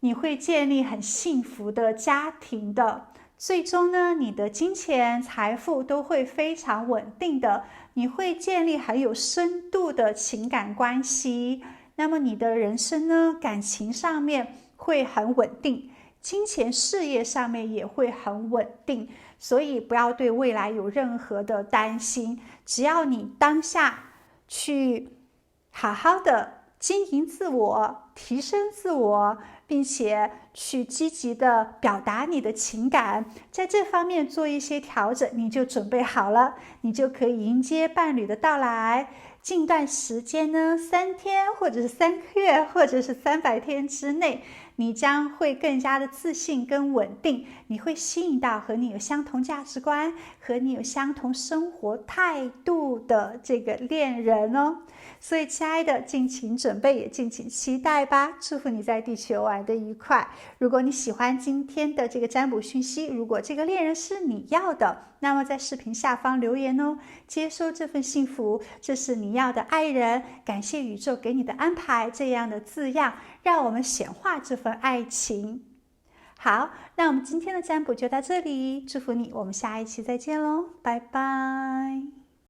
Speaker 1: 你会建立很幸福的家庭的，最终呢，你的金钱财富都会非常稳定的，你会建立很有深度的情感关系，那么你的人生呢，感情上面会很稳定，金钱事业上面也会很稳定，所以不要对未来有任何的担心，只要你当下去好好的经营自我，提升自我，并且去积极的表达你的情感，在这方面做一些调整，你就准备好了，你就可以迎接伴侣的到来。近段时间呢，3天或者是3个月或者是300天之内，你将会更加的自信跟稳定，你会吸引到和你有相同价值观、和你有相同生活态度的这个恋人哦。所以亲爱的，敬请准备，也敬请期待吧。祝福你在地球玩得愉快。如果你喜欢今天的这个占卜讯息，如果这个恋人是你要的，那么在视频下方留言哦，接收这份幸福，这是你要的爱人，感谢宇宙给你的安排，这样的字样，让我们显化这份爱情。好，那我们今天的占卜就到这里，祝福你，我们下一期再见喽，拜拜。